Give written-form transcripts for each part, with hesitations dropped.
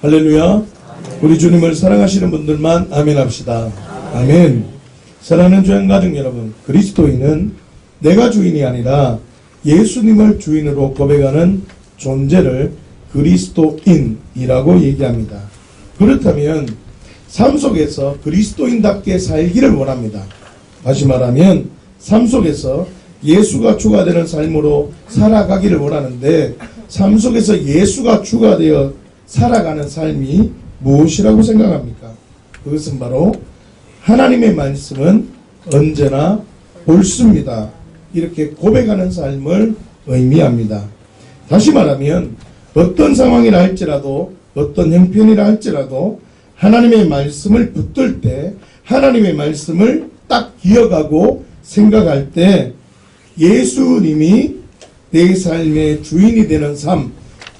할렐루야. 우리 주님을 사랑하시는 분들만 아멘 합시다. 아멘. 사랑하는 주행가족 여러분, 그리스도인은 내가 주인이 아니라 예수님을 주인으로 고백하는 존재를 그리스도인이라고 얘기합니다. 그렇다면 삶 속에서 그리스도인답게 살기를 원합니다. 다시 말하면 삶 속에서 예수가 주가 되는 삶으로 살아가기를 원하는데, 삶 속에서 예수가 주가 되어 살아가는 삶이 무엇이라고 생각합니까? 그것은 바로 하나님의 말씀은 언제나 옳습니다, 이렇게 고백하는 삶을 의미합니다. 다시 말하면 어떤 상황이라 할지라도, 어떤 형편이라 할지라도 하나님의 말씀을 붙들 때, 하나님의 말씀을 딱 기억하고 생각할 때 예수님이 내 삶의 주인이 되는 삶,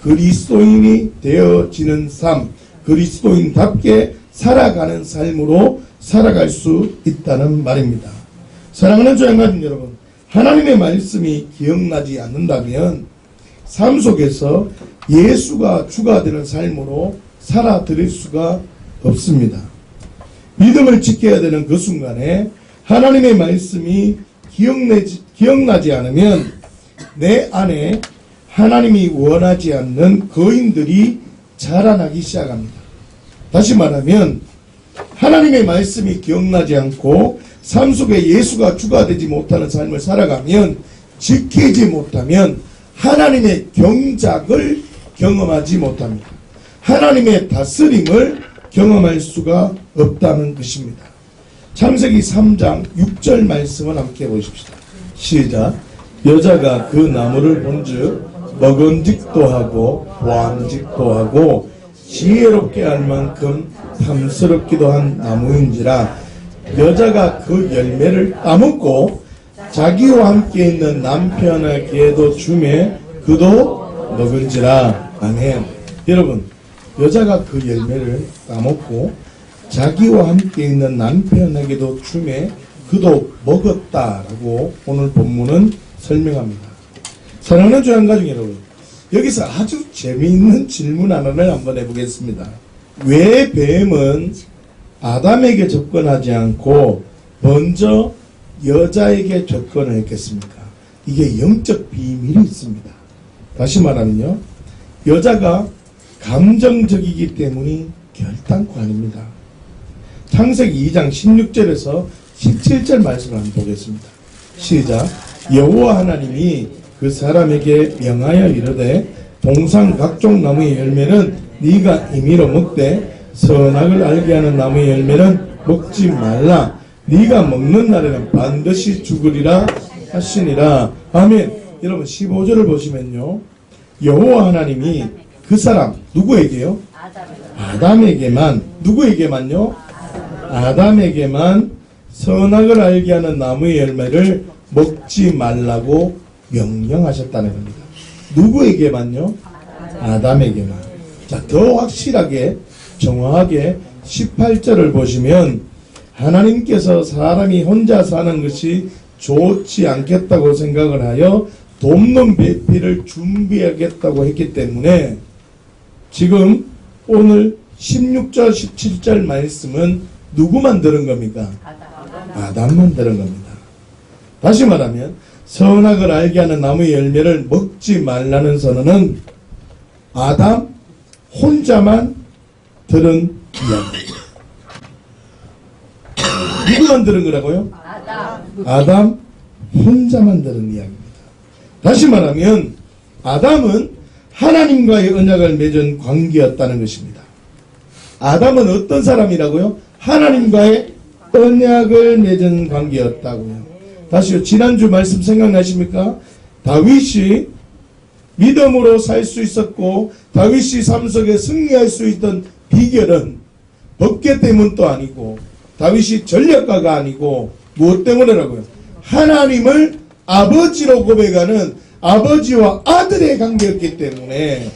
그리스도인이 되어지는 삶, 그리스도인답게 살아가는 삶으로 살아갈 수 있다는 말입니다. 사랑하는 조양가족 여러분, 하나님의 말씀이 기억나지 않는다면 삶 속에서 예수가 주가 되는 삶으로 살아드릴 수가 없습니다. 믿음을 지켜야 되는 그 순간에 하나님의 말씀이 기억나지 않으면 내 안에 하나님이 원하지 않는 거인들이 자라나기 시작합니다. 다시 말하면 하나님의 말씀이 기억나지 않고 삶 속에 예수가 주가 되지 못하는 삶을 살아가면, 지키지 못하면 하나님의 경작을 경험하지 못합니다. 하나님의 다스림을 경험할 수가 없다는 것입니다. 창세기 3장 6절 말씀을 함께 보십시다. 시작. 여자가 그 나무를 본즉 먹음직도 하고 보암직도 하고 지혜롭게 할 만큼 탐스럽기도 한 나무인지라 여자가 그 열매를 따먹고 자기와 함께 있는 남편에게도 주매 그도 먹은지라. 아멘. 여러분, 여자가 그 열매를 따먹고 자기와 함께 있는 남편에게도 주매 그도 먹었다라고 오늘 본문은 설명합니다. 사랑하는 주양가족 여러분, 여기서 아주 재미있는 질문 하나를 한번 해보겠습니다. 왜 뱀은 아담에게 접근하지 않고 먼저 여자에게 접근을 했겠습니까? 이게 영적 비밀이 있습니다. 다시 말하면요, 여자가 감정적이기 때문이 결단코 아닙니다. 창세기 2장 16절에서 17절 말씀을 한번 보겠습니다. 시작. 여호와 하나님이 그 사람에게 명하여 이르되 동산 각종 나무의 열매는 네가 임의로 먹되 선악을 알게 하는 나무의 열매는 먹지 말라. 네가 먹는 날에는 반드시 죽으리라 하시니라. 아멘. 여러분 15절을 보시면요, 여호와 하나님이 그 사람 누구에게요? 아담에게만. 누구에게만요? 아담에게만 선악을 알게 하는 나무의 열매를 먹지 말라고 명령하셨다는 겁니다. 누구에게만요? 아담에게만. 자, 더 확실하게 정확하게 18절을 보시면 하나님께서 사람이 혼자 사는 것이 좋지 않겠다고 생각을 하여 돕는 배필을 준비하겠다고 했기 때문에 지금 오늘 16절 17절 말씀은 누구만 들은 겁니까? 아담만 들은 겁니다. 다시 말하면 선악을 알게 하는 나무의 열매를 먹지 말라는 선언은 아담 혼자만 들은 이야기입니다. 누구만 들은 거라고요? 아담 혼자만 들은 이야기입니다. 다시 말하면 아담은 하나님과의 언약을 맺은 관계였다는 것입니다. 아담은 어떤 사람이라고요? 하나님과의 언약을 맺은 관계였다고요. 다시요, 지난주 말씀 생각나십니까? 다윗이 믿음으로 살 수 있었고 다윗이 삶 속에 승리할 수 있던 비결은 법궤 때문도 아니고 다윗이 전략가가 아니고 무엇 때문이라고요? 하나님을 아버지로 고백하는 아버지와 아들의 관계였기 때문에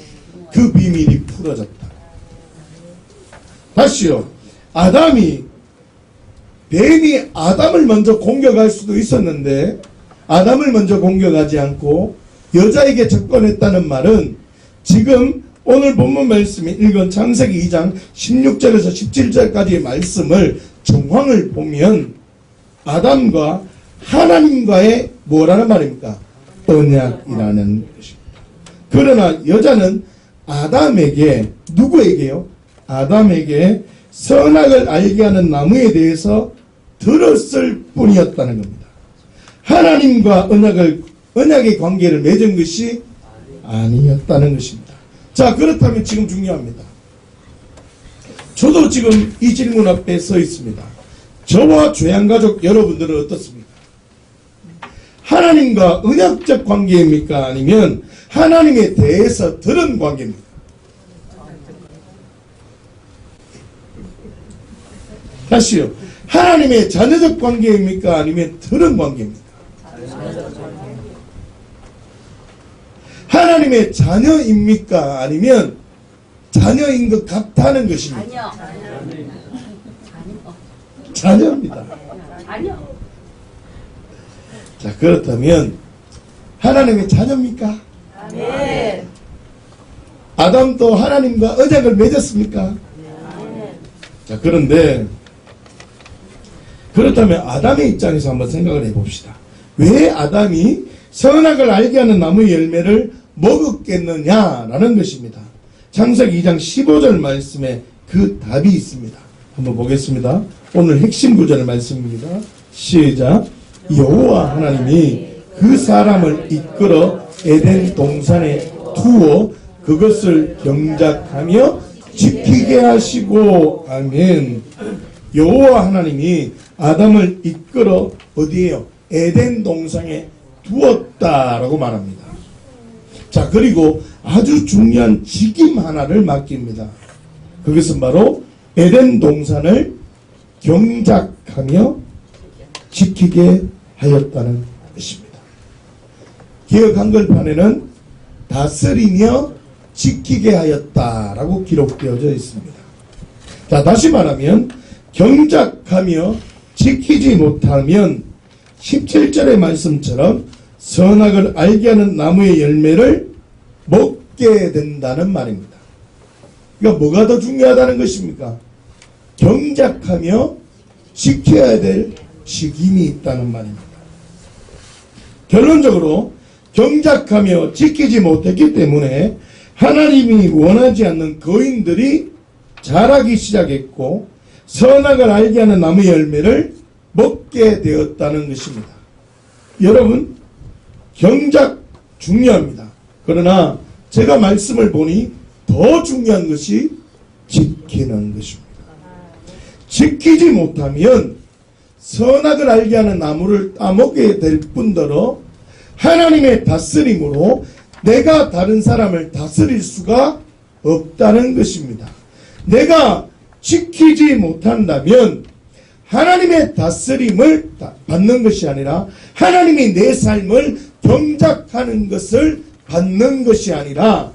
그 비밀이 풀어졌다. 다시요, 뱀이 아담을 먼저 공격할 수도 있었는데 아담을 먼저 공격하지 않고 여자에게 접근했다는 말은 지금 오늘 본문 말씀이 읽은 창세기 2장 16절에서 17절까지의 말씀을 정황을 보면 아담과 하나님과의 뭐라는 말입니까? 언약이라는 것입니다. 그러나 여자는 아담에게, 누구에게요? 아담에게 선악을 알게 하는 나무에 대해서 들었을 뿐이었다는 겁니다. 하나님과 언약의 관계를 맺은 것이 아니었다는 것입니다. 자, 그렇다면 지금 중요합니다. 저도 지금 이 질문 앞에 서 있습니다. 저와 죄양가족 여러분들은 어떻습니까? 하나님과 언약적 관계입니까? 아니면 하나님에 대해서 들은 관계입니까? 다시요. 하나님의 자녀적 관계입니까? 아니면 들은 관계입니까? 하나님의 자녀입니까? 아니면 자녀인 것 같다는 것입니까? 자녀입니다. 자, 그렇다면 하나님의 자녀입니까? 네. 아담도 하나님과 언약을 맺었습니까? 자, 그런데 그렇다면 아담의 입장에서 한번 생각을 해봅시다. 왜 아담이 선악을 알게 하는 나무의 열매를 먹었겠느냐라는 것입니다. 창세기 2장 15절 말씀에 그 답이 있습니다. 한번 보겠습니다. 오늘 핵심 구절의 말씀입니다. 시작. 여호와 하나님이 그 사람을 이끌어 에덴 동산에 두어 그것을 경작하며 지키게 하시고. 아멘. 여호와 하나님이 아담을 이끌어 어디에요? 에덴 동산에 두었다라고 말합니다. 자, 그리고 아주 중요한 직임 하나를 맡깁니다. 그것은 바로 에덴 동산을 경작하며 지키게 하였다는 것입니다. 개역 한글판에는 다스리며 지키게 하였다라고 기록되어져 있습니다. 자, 다시 말하면 경작하며 지키지 못하면 17절의 말씀처럼 선악을 알게 하는 나무의 열매를 먹게 된다는 말입니다. 그러니까 뭐가 더 중요하다는 것입니까? 경작하며 지켜야 될 직임이 있다는 말입니다. 결론적으로 경작하며 지키지 못했기 때문에 하나님이 원하지 않는 거인들이 자라기 시작했고 선악을 알게 하는 나무의 열매를 먹게 되었다는 것입니다. 여러분, 경작 중요합니다. 그러나 제가 말씀을 보니 더 중요한 것이 지키는 것입니다. 지키지 못하면 선악을 알게 하는 나무를 따먹게 될 뿐더러 하나님의 다스림으로 내가 다른 사람을 다스릴 수가 없다는 것입니다. 내가 지키지 못한다면 하나님의 다스림을 받는 것이 아니라 하나님이 내 삶을 경작하는 것을 받는 것이 아니라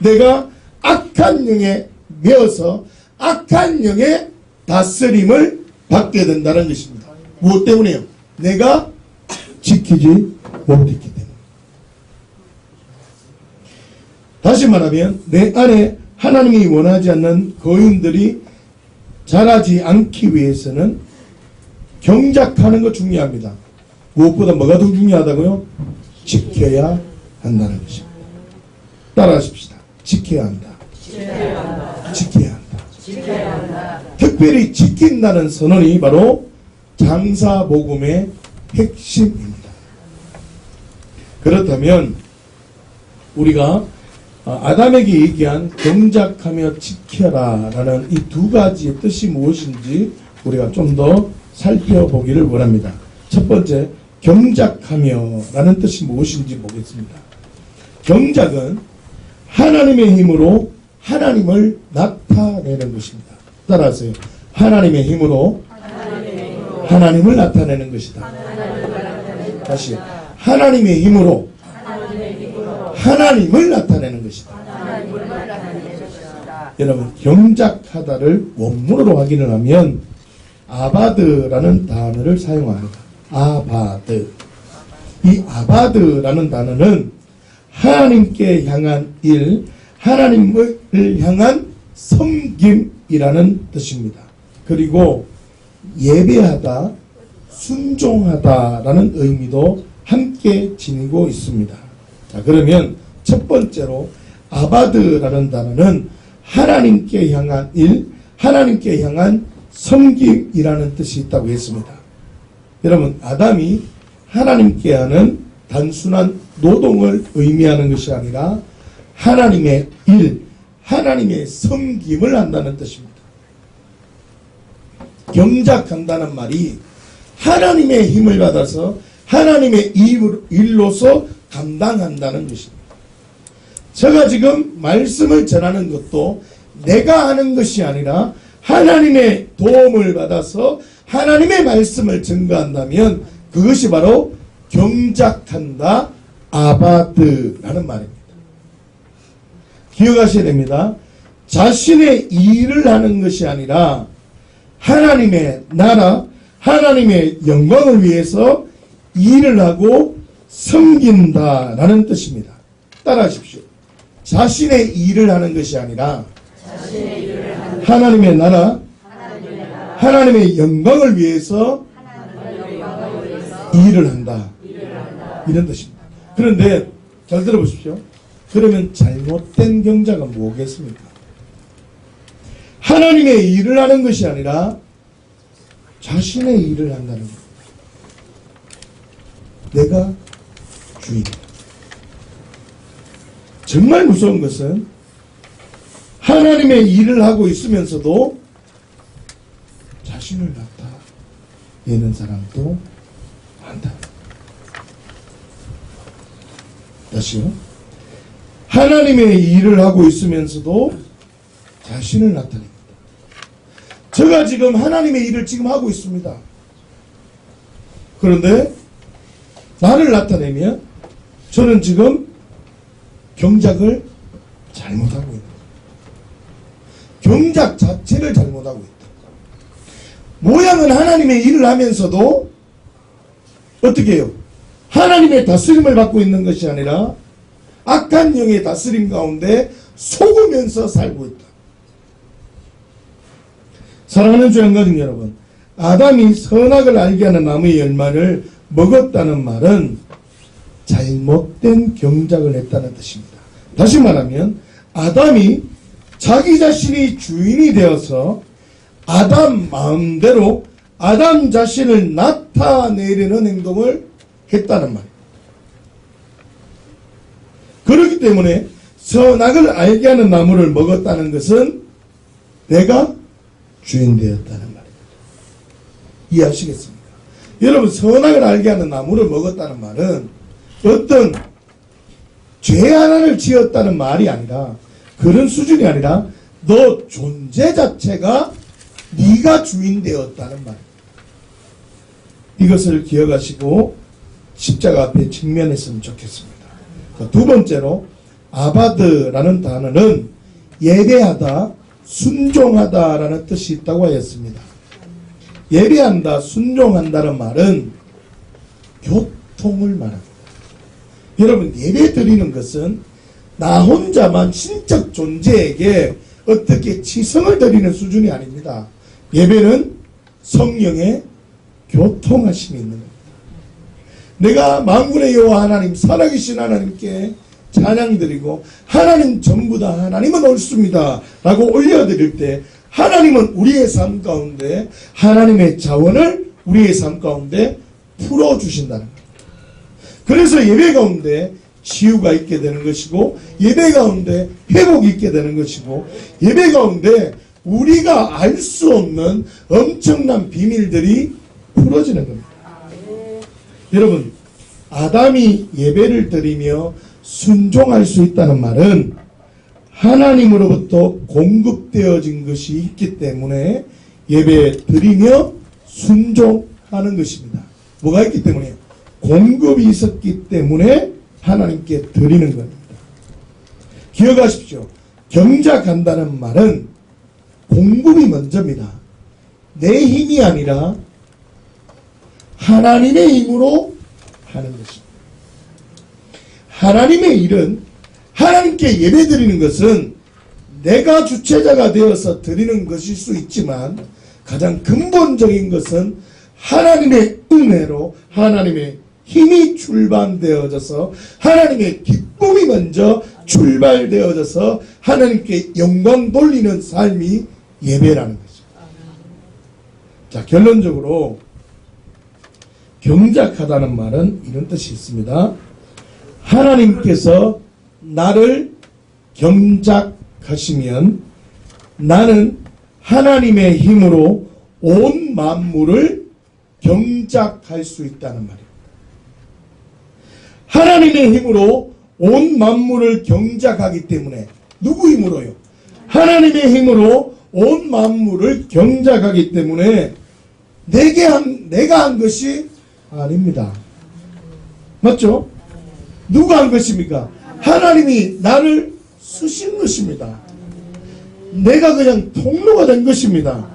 내가 악한 영에 매어서 악한 영의 다스림을 받게 된다는 것입니다. 무엇 때문에요? 내가 지키지 못했기 때문에. 다시 말하면 내 안에 하나님이 원하지 않는 거인들이 자라지 않기 위해서는 경작하는 거 중요합니다. 무엇보다 뭐가 더 중요하다고요? 지켜야 한다는 것입니다. 따라하십시다. 지켜야 한다. 지켜야 한다. 특별히 지킨다는 선언이 바로 장사복음의 핵심입니다. 그렇다면 우리가 아담에게 얘기한 경작하며 지켜라 라는 이 두 가지의 뜻이 무엇인지 우리가 좀 더 살펴보기를 원합니다. 첫 번째, 경작하며 라는 뜻이 무엇인지 보겠습니다. 경작은 하나님의 힘으로 하나님을 나타내는 것입니다. 따라하세요. 하나님의 힘으로 하나님을 나타내는 것이다. 다시, 하나님의 힘으로 하나님을 나타내는 것이다. 여러분, 경작하다를 원문으로 확인을 하면 아바드라는 단어를 사용합니다. 아바드. 이 아바드라는 단어는 하나님께 향한 일, 하나님을 향한 섬김이라는 뜻입니다. 그리고 예배하다, 순종하다라는 의미도 함께 지니고 있습니다. 자, 그러면 첫 번째로 아바드라는 단어는 하나님께 향한 일, 하나님께 향한 섬김이라는 뜻이 있다고 했습니다. 여러분, 아담이 하나님께 하는 단순한 노동을 의미하는 것이 아니라 하나님의 일, 하나님의 섬김을 한다는 뜻입니다. 경작한다는 말이 하나님의 힘을 받아서 하나님의 일로서 감당한다는 것입니다. 제가 지금 말씀을 전하는 것도 내가 하는 것이 아니라 하나님의 도움을 받아서 하나님의 말씀을 증거한다면 그것이 바로 경작한다, 아바드라는 말입니다. 기억하셔야 됩니다. 자신의 일을 하는 것이 아니라 하나님의 나라, 하나님의 영광을 위해서 일을 하고 섬긴다라는 뜻입니다. 따라하십시오. 자신의 일을 하는 것이 아니라 하나님의 나라, 하나님의 영광을 위해서 일을 한다. 이런 뜻입니다. 그런데 잘 들어보십시오. 그러면 잘못된 경작은 뭐겠습니까? 하나님의 일을 하는 것이 아니라 자신의 일을 한다는 겁니다. 내가 주인이다. 정말 무서운 것은 하나님의 일을 하고 있으면서도 자신을 나타내는 사람도 많다. 다시요. 하나님의 일을 하고 있으면서도 자신을 나타냅니다. 제가 지금 하나님의 일을 지금 하고 있습니다. 그런데 나를 나타내면 저는 지금 경작을 잘못하고 있다. 경작 자체를 잘못하고 있다. 모양은 하나님의 일을 하면서도 어떻게 해요? 하나님의 다스림을 받고 있는 것이 아니라 악한 영의 다스림 가운데 속으면서 살고 있다. 사랑하는 주양가족 여러분, 아담이 선악을 알게 하는 나무의 열매를 먹었다는 말은 잘못된 경작을 했다는 뜻입니다. 다시 말하면 아담이 자기 자신이 주인이 되어서 아담 마음대로 아담 자신을 나타내려는 행동을 했다는 말입니다. 그렇기 때문에 선악을 알게 하는 나무를 먹었다는 것은 내가 주인 되었다는 말입니다. 이해하시겠습니까? 여러분, 선악을 알게 하는 나무를 먹었다는 말은 어떤 죄 하나를 지었다는 말이 아니라 그런 수준이 아니라 너 존재 자체가 네가 주인 되었다는 말입니다. 이것을 기억하시고 십자가 앞에 직면했으면 좋겠습니다. 두 번째로 아바드라는 단어는 예배하다, 순종하다라는 뜻이 있다고 하였습니다. 예배한다, 순종한다는 말은 교통을 말합니다. 여러분, 예배 드리는 것은 나 혼자만 신적 존재에게 어떻게 치성을 드리는 수준이 아닙니다. 예배는 성령의 교통하심이 있는 겁니다. 내가 만군의 여호와 하나님, 살아계신 하나님께 찬양드리고 하나님 전부 다 하나님은 옳습니다 라고 올려드릴 때 하나님은 우리의 삶 가운데 하나님의 자원을 우리의 삶 가운데 풀어주신다는 겁니다. 그래서 예배 가운데 치유가 있게 되는 것이고 예배 가운데 회복이 있게 되는 것이고 예배 가운데 우리가 알 수 없는 엄청난 비밀들이 풀어지는 겁니다. 여러분, 아담이 예배를 드리며 순종할 수 있다는 말은 하나님으로부터 공급되어진 것이 있기 때문에 예배 드리며 순종하는 것입니다. 뭐가 있기 때문에요? 공급이 있었기 때문에 하나님께 드리는 겁니다. 기억하십시오. 경작한다는 말은 공급이 먼저입니다. 내 힘이 아니라 하나님의 힘으로 하는 것입니다. 하나님의 일은 하나님께 예배 드리는 것은 내가 주체자가 되어서 드리는 것일 수 있지만 가장 근본적인 것은 하나님의 은혜로 하나님의 힘이 출발되어져서 하나님의 기쁨이 먼저 출발되어져서 하나님께 영광 돌리는 삶이 예배라는 거죠. 자, 결론적으로 경작하다는 말은 이런 뜻이 있습니다. 하나님께서 나를 경작하시면 나는 하나님의 힘으로 온 만물을 경작할 수 있다는 말이에요. 하나님의 힘으로 온 만물을 경작하기 때문에 누구 힘으로요? 하나님의 힘으로 온 만물을 경작하기 때문에 내가 한 것이 아닙니다. 맞죠? 누가 한 것입니까? 하나님이 나를 쓰신 것입니다. 내가 그냥 통로가 된 것입니다.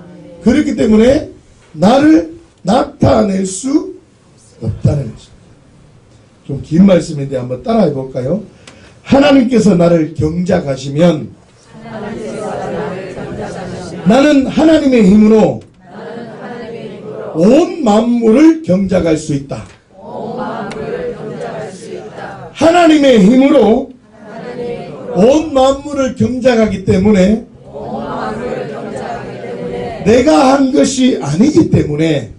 그렇기 때문에 나를 나타낼 수 없다는 것입니다. 좀 긴 말씀인데 한번 따라해 볼까요? 하나님께서 나를 경작하시면 나는 하나님의 힘으로 온 만물을 경작할 수 있다. 하나님의 힘으로 온 만물을 경작하기 때문에 내가 한 것이 아니기 때문에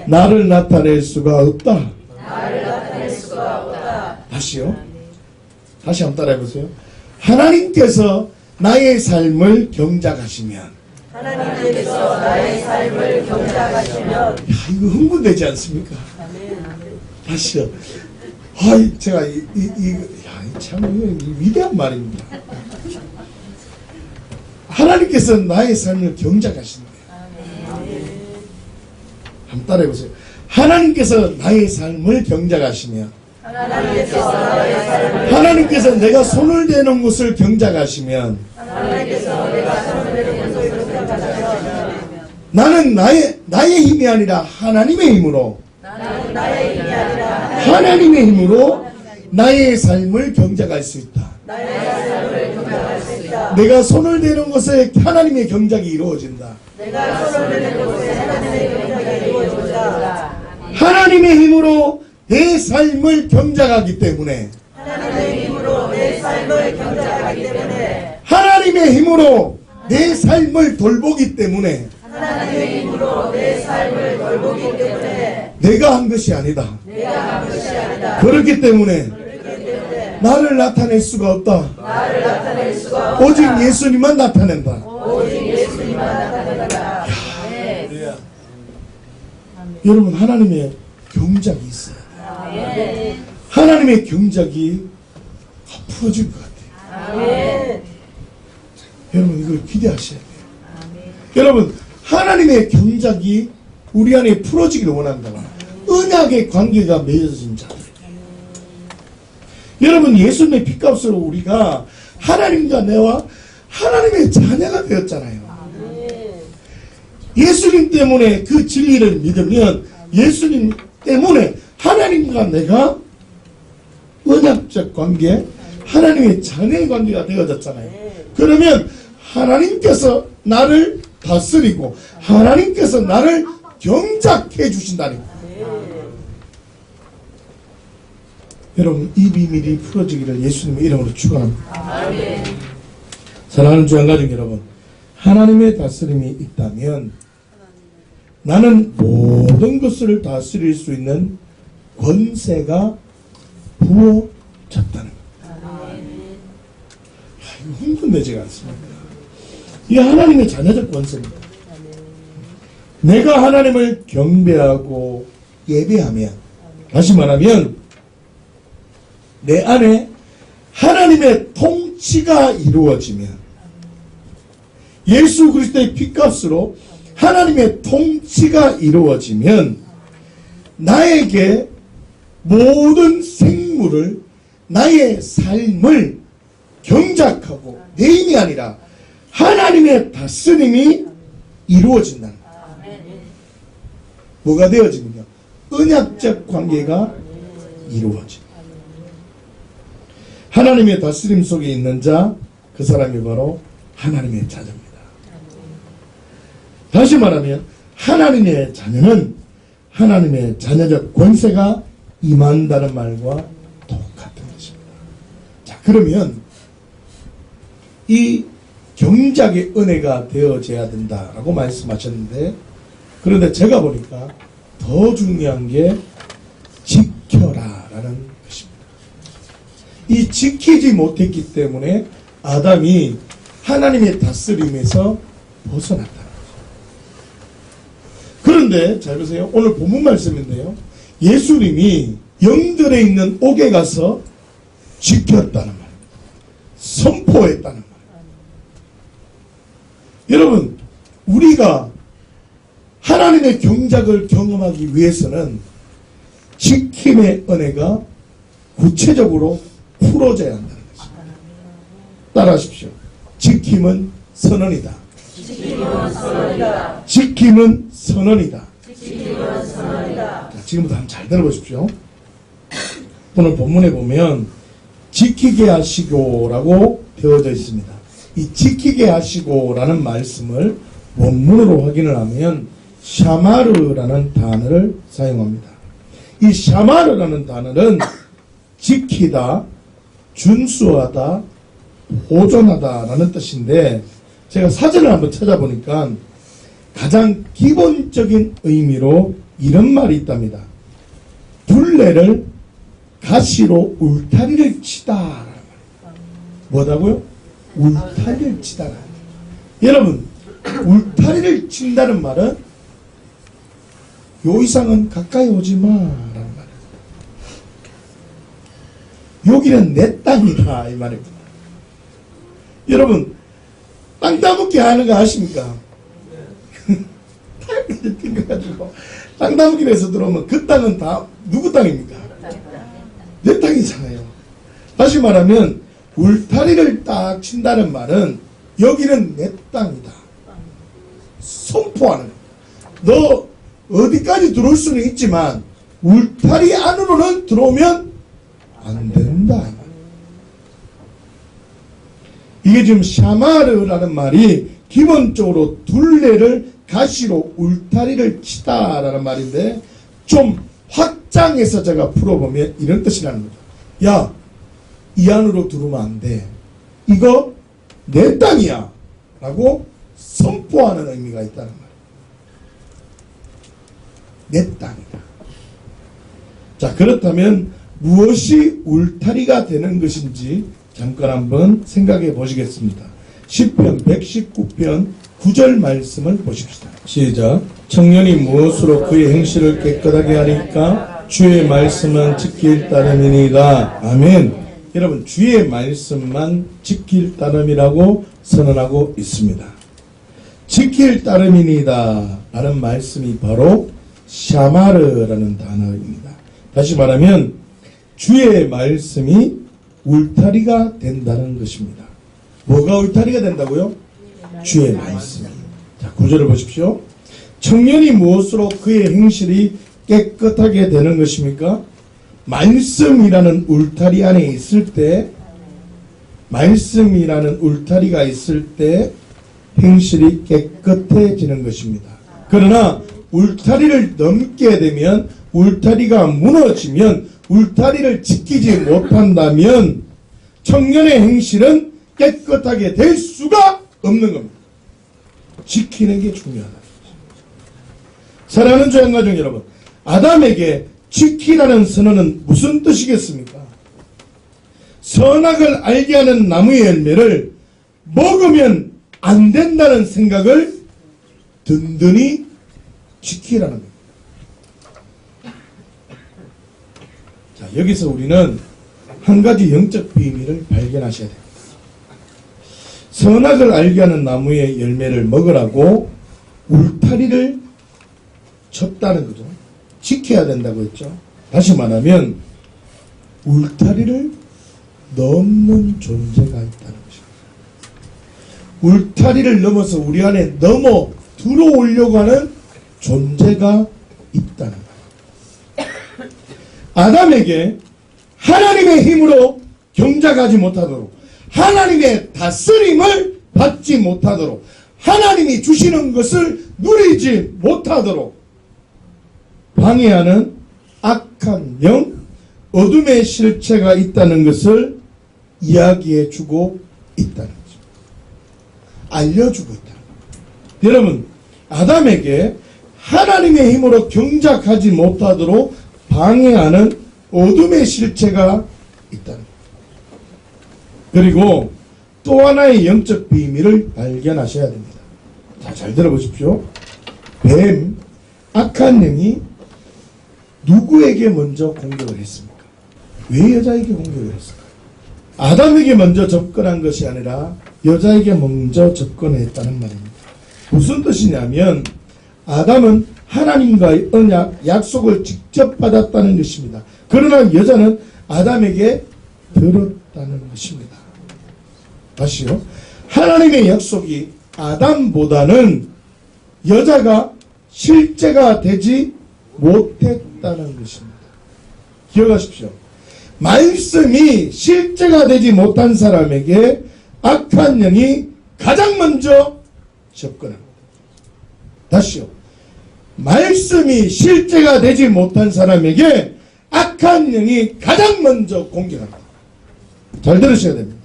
나를 나타낼 수가 없다. 다시요. 다시 한번 따라해 보세요. 하나님께서 나의 삶을 경작하시면 하나님께서 나의 삶을 경작하시면 야, 이거 흥분되지 않습니까? 다시요. 제가 참 위대한 말입니다. 하나님께서 나의 삶을 경작하신다. 한번 따라해 보세요. 하나님께서 나의 삶을 경작하시면 하나님께서 내가 손을 대는 곳을 경작하시면 나는 나의 힘이 아니라 하나님의 힘으로 하나님의 힘으로 나의 삶을 경작할 수 있다. 내가 손을 대는 곳에 하나님의 경작이 이루어진다. 하나님의 힘으로 내 삶을 경작하기 때문에 하나님의 힘으로 내 삶을 돌보기 때문에 내가 한 것이 아니다. 그렇기 때문에 나를 나타낼 수가 없다. 오직 예수님만 나타낸다. 여러분, 하나님의 경작이 있어요. 하나님의 경작이 풀어질 것 같아요. 여러분, 이걸 기대하셔야 돼요. 여러분, 하나님의 경작이 우리 안에 풀어지기를 원한다면 언약의 관계가 맺어진 자들. 여러분, 예수님의 핏값으로 우리가 하나님과 내와 하나님의 자녀가 되었잖아요. 예수님 때문에 그 진리를 믿으면 예수님 때문에 하나님과 내가 언약적 관계, 하나님의 자녀의 관계가 되어졌잖아요. 그러면 하나님께서 나를 다스리고 하나님께서 나를 경작해 주신다니까. 여러분, 이 비밀이 풀어지기를 예수님의 이름으로 축원합니다. 사랑하는 주양가족 여러분, 하나님의 다스림이 있다면 나는 모든 것을 다스릴 수 있는 권세가 부어졌다는 겁니다. 이거 흥분되지가 않습니다. 이게 하나님의 자녀적 권세입니다. 내가 하나님을 경배하고 예배하면, 다시 말하면 내 안에 하나님의 통치가 이루어지면, 예수 그리스도의 핏값으로 하나님의 통치가 이루어지면 나에게 모든 생물을, 나의 삶을 경작하고 내 힘이 아니라 하나님의 다스림이 이루어진다는 거예요. 뭐가 되어지느냐? 언약적 관계가 이루어진다. 하나님의 다스림 속에 있는 자, 그 사람이 바로 하나님의 자녀입니다. 다시 말하면 하나님의 자녀는 하나님의 자녀적 권세가 임한다는 말과 똑같은 것입니다. 자, 그러면 이 경작의 은혜가 되어져야 된다라고 말씀하셨는데, 그런데 제가 보니까 더 중요한 게 지켜라라는 것입니다. 이 지키지 못했기 때문에 아담이 하나님의 다스림에서 벗어났다. 그런데 잘 보세요. 오늘 본문 말씀인데요. 예수님이 영들에 있는 옥에 가서 지켰다는 말입니다. 선포했다는 말입니다. 여러분, 우리가 하나님의 경작을 경험하기 위해서는 지킴의 은혜가 구체적으로 풀어져야 한다는 것입니다. 따라하십시오. 지킴은 선언이다. 지킴은 선언이다. 지킴은 선언이다. 지킴은 선언이다. 자, 지금부터 한번 잘 들어보십시오. 오늘 본문에 보면 지키게 하시고라고 되어져 있습니다. 이 지키게 하시고라는 말씀을 원문으로 확인을 하면 샤마르라는 단어를 사용합니다. 이 샤마르라는 단어는 지키다, 준수하다, 보존하다라는 뜻인데, 제가 사전을 한번 찾아보니까 가장 기본적인 의미로 이런 말이 있답니다. 둘레를 가시로 울타리를 치다. 뭐라고요? 울타리를 치다. 여러분, 울타리를 친다는 말은 요 이상은 가까이 오지 마라는 말이에요. 여기는 내 땅이다 이 말입니다. 여러분, 땅 따먹기 하는 거 아십니까? 땅까지 튕겨가지고 땅 따먹기를 해서 들어오면 그 땅은 다 누구 땅입니까? 내 땅이잖아요. 다시 말하면 울타리를 딱 친다는 말은 여기는 내 땅이다. 선포하는 거야. 너 어디까지 들어올 수는 있지만 울타리 안으로는 들어오면 안 된다. 이게 지금 샤마르라는 말이 기본적으로 둘레를 가시로 울타리를 치다라는 말인데, 좀 확장해서 제가 풀어보면 이런 뜻이라는 거죠. 야, 이 안으로 들어오면 안 돼. 이거 내 땅이야 라고 선포하는 의미가 있다는 말이에요. 내 땅이다. 자, 그렇다면 무엇이 울타리가 되는 것인지 잠깐 한번 생각해 보시겠습니다. 시편 119편 9절 말씀을 보십시다. 시작. 청년이 무엇으로 그의 행실을 깨끗하게 하리까? 주의 말씀은 지킬 따름이니이다. 아멘. 여러분, 주의 말씀만 지킬 따름이라고 선언하고 있습니다. 지킬 따름이니이다 라는 말씀이 바로 샤마르라는 단어입니다. 다시 말하면 주의 말씀이 울타리가 된다는 것입니다. 뭐가 울타리가 된다고요? 주의 말씀. 자, 구절을 보십시오. 청년이 무엇으로 그의 행실이 깨끗하게 되는 것입니까? 말씀이라는 울타리 안에 있을 때, 말씀이라는 울타리가 있을 때 행실이 깨끗해지는 것입니다. 그러나 울타리를 넘게 되면, 울타리가 무너지면, 울타리를 지키지 못한다면 청년의 행실은 깨끗하게 될 수가 없는 겁니다. 지키는 게 중요하다. 사랑하는 조양가족 여러분, 아담에게 지키라는 선언은 무슨 뜻이겠습니까? 선악을 알게 하는 나무의 열매를 먹으면 안 된다는 생각을 든든히 지키라는 겁니다. 자, 여기서 우리는 한 가지 영적 비밀을 발견하셔야 됩니다. 선악을 알게 하는 나무의 열매를 먹으라고 울타리를 쳤다는 거죠. 지켜야 된다고 했죠. 다시 말하면 울타리를 넘는 존재가 있다는 것입니다. 울타리를 넘어서 우리 안에 넘어 들어오려고 하는 존재가 있다는 거예요. 아담에게 하나님의 힘으로 경작하지 못하도록, 하나님의 다스림을 받지 못하도록, 하나님이 주시는 것을 누리지 못하도록 방해하는 악한 영, 어둠의 실체가 있다는 것을 이야기해 주고 있다는 거죠. 알려주고 있다는 거죠. 여러분, 아담에게 하나님의 힘으로 경작하지 못하도록 방해하는 어둠의 실체가 있다는 거죠. 그리고 또 하나의 영적 비밀을 발견하셔야 됩니다. 자, 잘 들어보십시오. 뱀, 악한 영이 누구에게 먼저 공격을 했습니까? 왜 여자에게 공격을 했을까요? 아담에게 먼저 접근한 것이 아니라 여자에게 먼저 접근했다는 말입니다. 무슨 뜻이냐면 아담은 하나님과의 언약, 약속을 직접 받았다는 것입니다. 그러나 여자는 아담에게 들었다는 것입니다. 다시요. 하나님의 약속이 아담보다는 여자가 실제가 되지 못했다는 것입니다. 기억하십시오. 말씀이 실제가 되지 못한 사람에게 악한 영이 가장 먼저 접근합니다. 다시요. 말씀이 실제가 되지 못한 사람에게 악한 영이 가장 먼저 공격합니다. 잘 들으셔야 됩니다.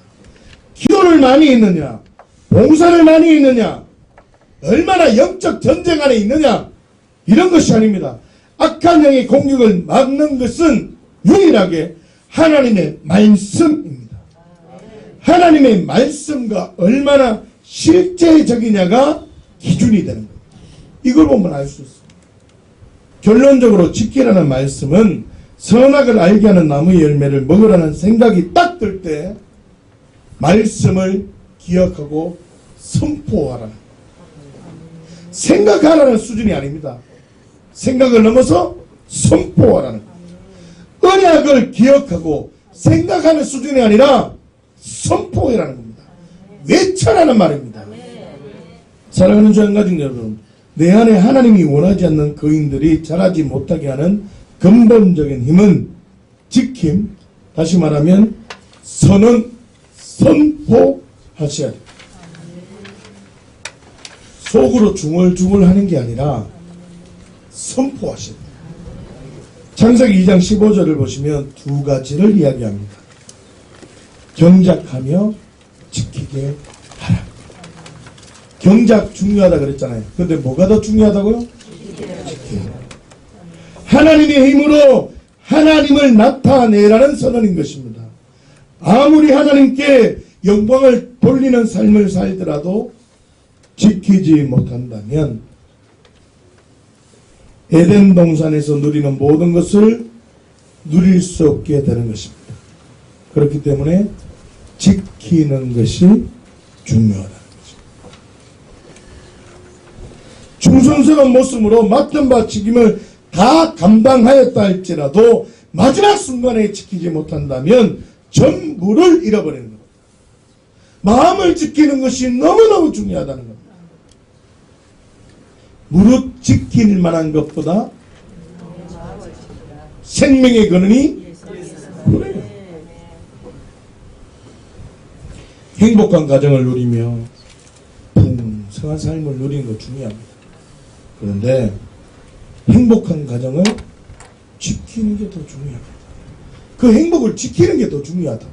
기도를 많이 했느냐, 봉사를 많이 했느냐, 얼마나 영적 전쟁 안에 있느냐, 이런 것이 아닙니다. 악한 영의 공격을 막는 것은 유일하게 하나님의 말씀입니다. 하나님의 말씀과 얼마나 실제적이냐가 기준이 되는 겁니다. 이걸 보면 알 수 있습니다. 결론적으로 지키라는 말씀은 선악을 알게 하는 나무의 열매를 먹으라는 생각이 딱 들 때 말씀을 기억하고 선포하라는, 생각하라는 수준이 아닙니다. 생각을 넘어서 선포하라는, 언약을 기억하고 생각하는 수준이 아니라 선포해라는 겁니다. 외쳐라는 말입니다. 사랑하는 주양가족 여러분, 내 안에 하나님이 원하지 않는 거인들이 자라지 못하게 하는 근본적인 힘은 지킴, 다시 말하면 선언, 선포하셔야 돼요. 속으로 중얼중얼 하는 게 아니라 선포하셔야 돼요. 창세기 2장 15절을 보시면 두 가지를 이야기합니다. 경작하며 지키게 하라. 경작 중요하다 그랬잖아요. 근데 뭐가 더 중요하다고요? 지키게. 하나님의 힘으로 하나님을 나타내라는 선언인 것입니다. 아무리 하나님께 영광을 돌리는 삶을 살더라도 지키지 못한다면 에덴 동산에서 누리는 모든 것을 누릴 수 없게 되는 것입니다. 그렇기 때문에 지키는 것이 중요하다는 거죠. 충성스러운 모습으로 맡은 바 책임을 다 감당하였다 할지라도 마지막 순간에 지키지 못한다면 전부를 잃어버리는 겁니다. 마음을 지키는 것이 너무너무 중요하다는 겁니다. 무릇 지킬 만한 것보다 생명의 근원이 그래요. 행복한 가정을 누리며 풍성한 삶을 누리는 것 중요합니다. 그런데 행복한 가정을 지키는 게 더 중요합니다. 그 행복을 지키는 게 더 중요하다.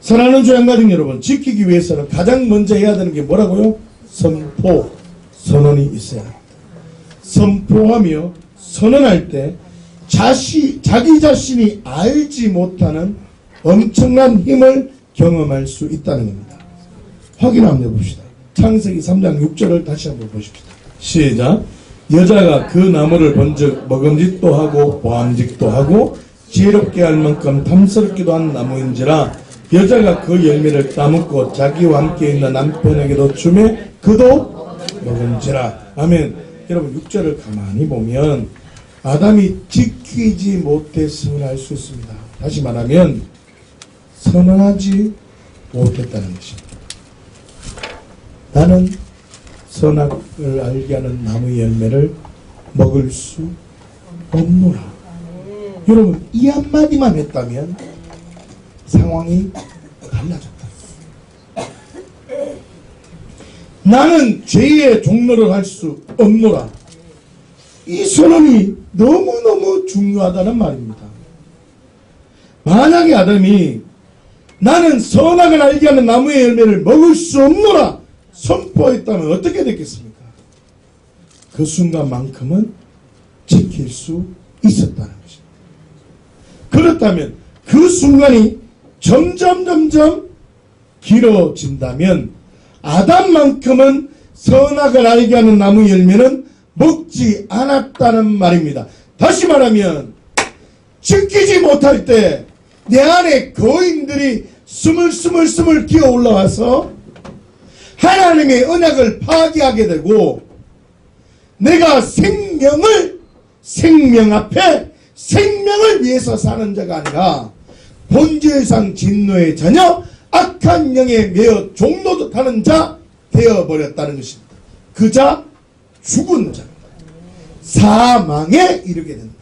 사랑하는 주양가족 여러분, 지키기 위해서는 가장 먼저 해야 되는 게 뭐라고요? 선포, 선언이 있어야 합니다. 선포하며 선언할 때 자기 자신이 알지 못하는 엄청난 힘을 경험할 수 있다는 겁니다. 확인 한번 해봅시다. 창세기 3장 6절을 다시 한번 보십시다. 시작. 여자가 그 나무를 본즉 먹음직도 하고 보암직도 하고 지혜롭게 할 만큼 탐스럽기도 한 나무인지라 여자가 그 열매를 따먹고 자기와 함께 있는 남편에게도 주매 그도 먹은지라. 아멘. 여러분 6절을 가만히 보면 아담이 지키지 못했음을 알 수 있습니다. 다시 말하면 선언하지 못했다는 것입니다. 나는 선악을 알게 하는 나무의 열매를 먹을 수 없노라. 여러분 이 한마디만 했다면 상황이 달라졌다. 나는 죄의 종로를 할 수 없노라. 이 선언이 너무너무 중요하다는 말입니다. 만약에 아담이 나는 선악을 알게 하는 나무의 열매를 먹을 수 없노라 선포했다면 어떻게 됐겠습니까? 그 순간만큼은 지킬 수 있었다는 것입니다. 그렇다면 그 순간이 점점 길어진다면 아담만큼은 선악을 알게 하는 나무 열매는 먹지 않았다는 말입니다. 다시 말하면 지키지 못할 때 내 안에 거인들이 스물스물 기어 올라와서 하나님의 언약을 파괴하게 되고 내가 생명 앞에 생명을 위해서 사는 자가 아니라 본질상 진노의 자녀 악한 영에 매여 종노릇하는 자 되어버렸다는 것입니다. 그자 죽은 자입니다. 사망에 이르게 된다.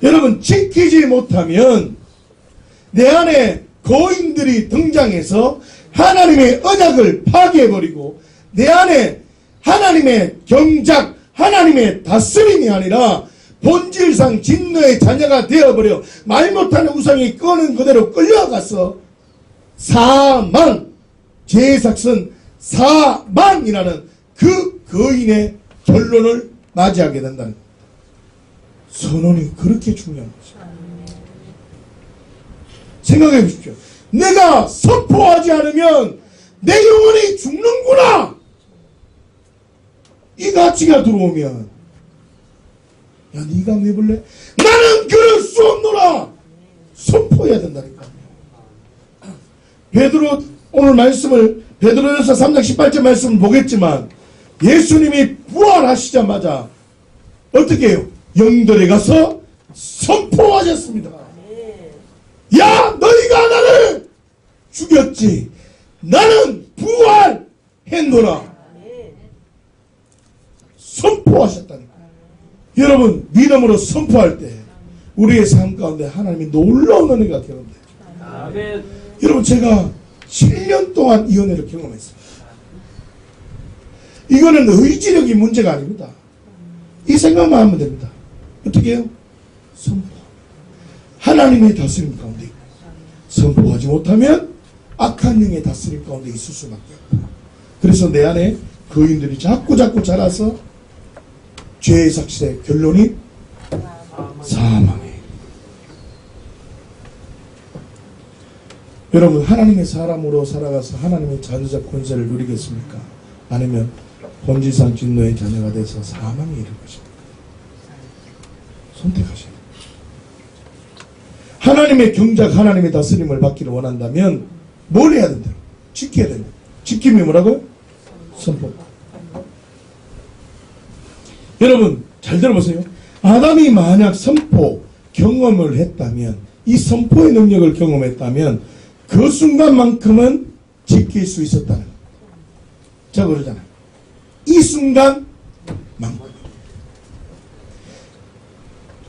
여러분 지키지 못하면 내 안에 거인들이 등장해서 하나님의 언약을 파괴해버리고 내 안에 하나님의 경작, 하나님의 다스림이 아니라 본질상 진노의 자녀가 되어버려 말 못하는 우상이 끄는 그대로 끌려가서 사망, 제삭선 사망이라는 그 거인의 결론을 맞이하게 된다는 겁니다. 선언이 그렇게 중요한 것입니다. 생각해 보십시오. 내가 선포하지 않으면 내 영혼이 죽는구나. 이 가치가 들어오면 야 네가 왜 볼래? 나는 그럴 수 없노라. 선포해야 된다니까. 베드로 오늘 말씀을 베드로전서 3장 18절 말씀을 보겠지만 예수님이 부활하시자마자 어떻게 해요? 영들에 가서 선포하셨습니다. 야 너희가 나를 죽였지 나는 부활했노라. 선포하셨다니까. 여러분 믿음으로 선포할 때 우리의 삶 가운데 하나님이 놀라운 은혜가 경험돼요. 여러분 제가 7년 동안 이 은혜를 경험했습니다. 이거는 의지력이 문제가 아닙니다. 이 생각만 하면 됩니다. 어떻게 해요? 선포. 하나님의 다스림 가운데 있고 선포하지 못하면 악한 영의 다스림 가운데 있을 수밖에 없다. 그래서 내 안에 거인들이 자꾸 자라서 죄의 삭실의 결론이 사망이에요. 여러분 하나님의 사람으로 살아가서 하나님의 자녀적 권세를 누리겠습니까? 아니면 본질상 진노의 자녀가 돼서 사망에 이를 것입니까? 선택하셔야 돼요. 하나님의 경작, 하나님의 다스림을 받기를 원한다면 뭘 해야 된다? 지켜야 된다. 지킴이 뭐라고요? 선포. 여러분 잘 들어보세요. 아담이 만약 선포 경험을 했다면 이 선포의 능력을 경험했다면 그 순간만큼은 지킬 수 있었다는 거예요. 자 그러잖아요. 이 순간만큼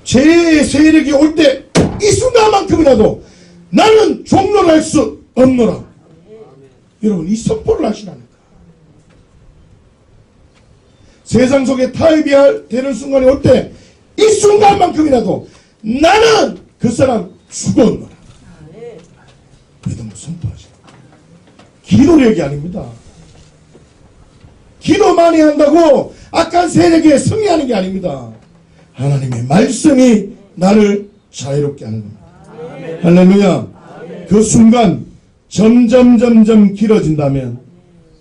죄의 세력이 올 때 이 순간만큼이라도 나는 종로할 수 없노라. 여러분 이 선포를 하시라니까. 세상 속에 타협이 되는 순간이 올 때 이 순간만큼이라도 나는 그 사람 죽었노라. 믿음으로 선포하시라. 기도력이 아닙니다. 기도 많이 한다고 악한 세력에 승리하는 게 아닙니다. 하나님의 말씀이 나를 자유롭게 하는 겁니다. 할렐루야. 그 순간 점점 길어진다면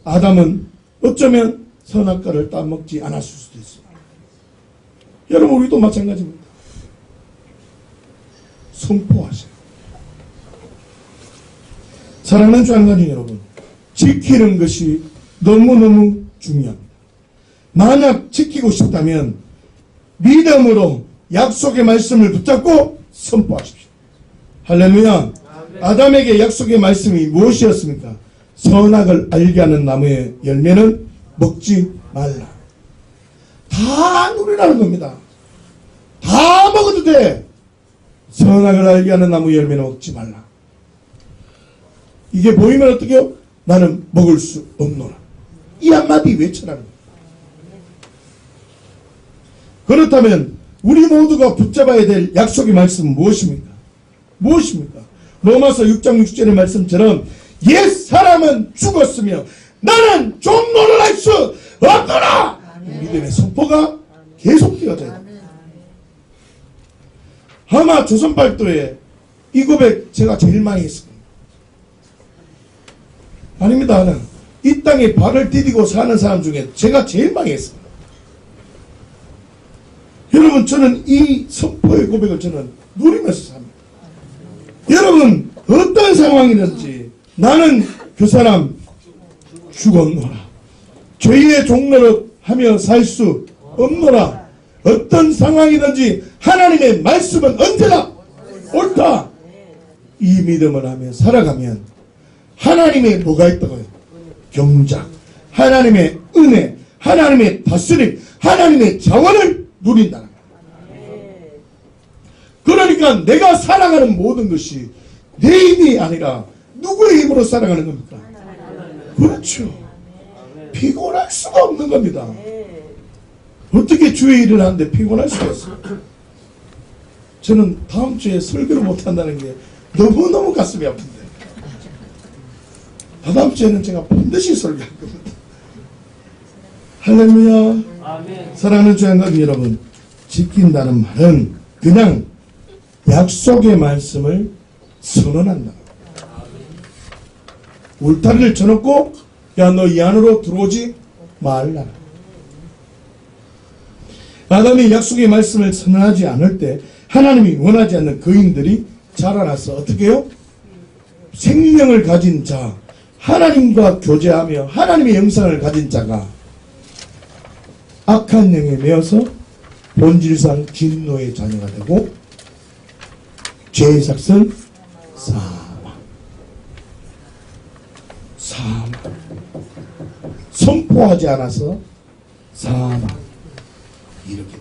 아담은 어쩌면 선악과를 따먹지 않았을 수도 있습니다. 여러분 우리도 마찬가지입니다. 선포하세요. 사랑하는 주안가님 여러분, 지키는 것이 너무너무 중요합니다. 만약 지키고 싶다면 믿음으로 약속의 말씀을 붙잡고 선포하십시오. 할렐루야. 아담에게 약속의 말씀이 무엇이었습니까? 선악을 알게 하는 나무의 열매는 먹지 말라. 다 누리라는 겁니다. 다 먹어도 돼. 선악을 알게 하는 나무 열매는 먹지 말라. 이게 보이면 어떻게 해요? 나는 먹을 수 없노라. 이 한마디 외쳐라는 거예요. 그렇다면 우리 모두가 붙잡아야 될 약속의 말씀은 무엇입니까? 무엇입니까? 로마서 6장 6절의 말씀처럼 옛 사람은 죽었으며 나는 종노를 할 수 없노라. 믿음의 선포가 계속되어져야 됩니다. 아마 조선팔도에 이 고백 제가 제일 많이 했습니다. 아닙니다. 이 땅에 발을 디디고 사는 사람 중에 제가 제일 많이 했습니다. 여러분, 저는 이 선포의 고백을 저는 누리면서 삽니다. 여러분, 어떤 상황이든지 나는 그 사람 죽었노라. 죄의 종로를 하며 살 수 없노라. 어떤 상황이든지 하나님의 말씀은 언제나 옳다. 이 믿음을 하며 살아가면 하나님의 뭐가 있다고요? 경작, 하나님의 은혜, 하나님의 다스림, 하나님의 자원을 누린다는 거예요. 그러니까 내가 살아가는 모든 것이 내 힘이 아니라 누구의 힘으로 살아가는 겁니까? 그렇죠. 피곤할 수가 없는 겁니다. 어떻게 주의 일을 하는데 피곤할 수가 있어요? 저는 다음 주에 설교를 못한다는 게 너무너무 가슴이 아픈데 다다음 주에는 제가 반드시 설교할 겁니다. 할렐루야. 아멘. 사랑하는 주양가족 여러분, 지킨다는 말은 그냥 약속의 말씀을 선언한다. 울타리를 쳐놓고 야, 너 이 안으로 들어오지 말라. 아담이 약속의 말씀을 선언하지 않을 때 하나님이 원하지 않는 거인들이 자라나서 어떻게 해요? 생명을 가진 자, 하나님과 교제하며 하나님의 영상을 가진 자가 악한 영에 매여서 본질상 진노의 자녀가 되고 죄의 삭은 사망, 선포하지 않아서 사망, 이렇게 돼요.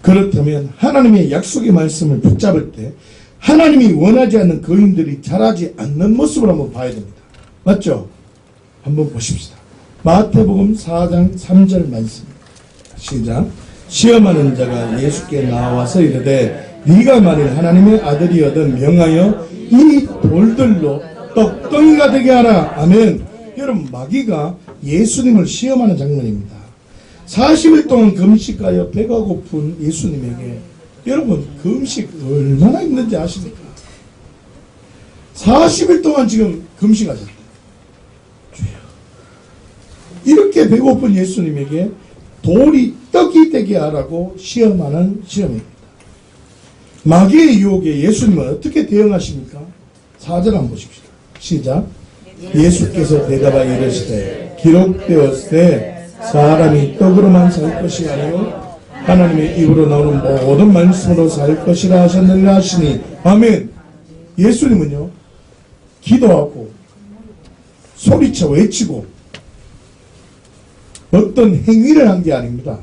그렇다면 하나님의 약속의 말씀을 붙잡을 때 하나님이 원하지 않는 거인들이 자라지 않는 모습을 한번 봐야 됩니다. 맞죠? 한번 보십시다. 마태복음 4장 3절 말씀. 시작. 시험하는 자가 예수께 나와서 이르되 네가 만일 하나님의 아들이거든 명하여 이 돌들로 떡덩이가 되게 하라. 아멘. 여러분, 마귀가 예수님을 시험하는 장면입니다. 40일 동안 금식하여 배가 고픈 예수님에게 여러분, 그 음식 얼마나 힘든지 아십니까? 40일 동안 지금 금식하셨대요. 이렇게 배고픈 예수님에게 돌이 떡이 되게 하라고 시험하는 시험입니다. 마귀의 유혹에 예수님은 어떻게 대응하십니까? 4절 한번 보십시오. 시작. 예수께서 대답하여 이르시되 기록되었으되 사람이 떡으로만 살 것이 아니요 하나님의 입으로 나오는 모든 말씀으로 살 것이라 하셨느니라 하시니 아멘. 예수님은요, 기도하고 소리쳐 외치고 어떤 행위를 한 게 아닙니다.